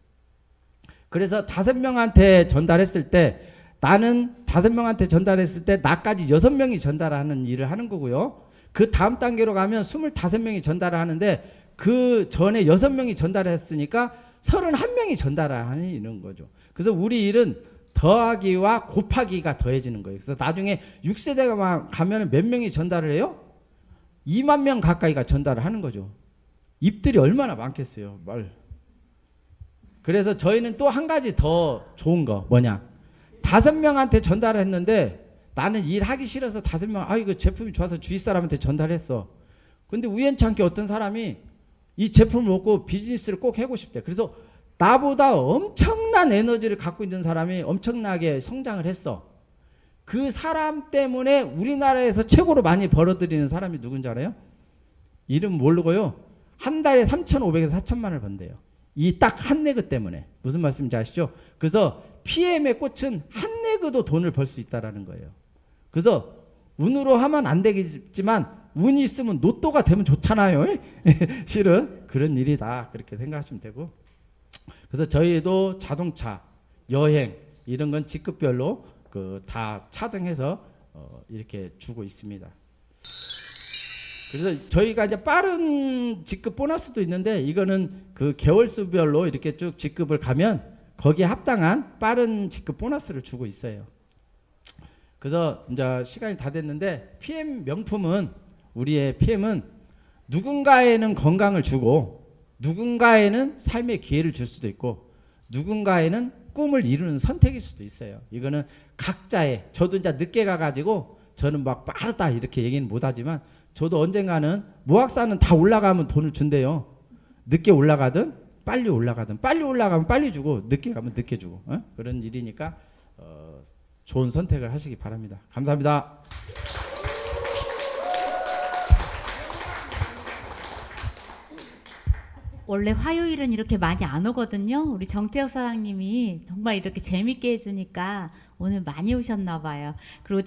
그래서 5명한테 전달했을 때, 나는 5명한테 전달했을 때 나까지 6명이 전달하는 일을 하는 거고요. 그 다음 단계로 가면 25명이 전달을 하는데 그 전에 6명이 전달했으니까 31명이 전달하는 이런 거죠. 그래서 우리 일은 더하기와 곱하기가 더해지는 거예요. 그래서 나중에 6세대가 가면 몇 명이 전달을 해요? 2만 명 가까이가 전달을 하는 거죠. 입들이 얼마나 많겠어요. 그래서 저희는 또 한 가지 더 좋은 거 뭐냐, 5명한테 전달을 했는데 나는 일하기 싫어서 5명, 이거 제품이 좋아서 주위 사람한테 전달했어. 근데 우연찮게 어떤 사람이 이 제품을 먹고 비즈니스를 꼭 하고 싶대. 그래서 나보다 엄청난 에너지를 갖고 있는 사람이 엄청나게 성장을 했어. 그 사람 때문에 우리나라에서 최고로 많이 벌어들이는 사람이 누군지 알아요? 이름 모르고요. 한 달에 3,500에서 4,000만 원을 번대요. 이 딱 한 레그 때문에. 무슨 말씀인지 아시죠? 그래서 PM의 꽃은 한 레그도 돈을 벌 수 있다라는 거예요. 그래서 운으로 하면 안 되겠지만 운이 있으면 로또가 되면 좋잖아요. 실은 그런 일이다. 그렇게 생각하시면 되고. 그래서 저희도 자동차, 여행 이런 건 직급별로 다 차등해서 이렇게 주고 있습니다. 그래서 저희가 이제 빠른 직급 보너스도 있는데 이거는 그 개월수별로 이렇게 쭉 직급을 가면 거기에 합당한 빠른 직급 보너스를 주고 있어요. 그래서 이제 시간이 다 됐는데 PM 명품은, 우리의 PM은 누군가에는 건강을 주고 누군가에는 삶의 기회를 줄 수도 있고 누군가에는 꿈을 이루는 선택일 수도 있어요. 이거는 각자의, 저도 이제 늦게 가가지고 저는 막 빠르다 이렇게 얘기는 못하지만 저도 언젠가는 모학사는 다 올라가면 돈을 준대요. 늦게 올라가든 빨리 올라가든, 빨리 올라가면 빨리 주고 늦게 가면 늦게 주고, 그런 일이니까 좋은 선택을 하시기 바랍니다. 감사합니다. 원래 화요일은 이렇게 많이 안 오거든요. 우리 정태혁 사장님이 정말 이렇게 재밌게 해주니까 오늘 많이 오셨나 봐요. 그리고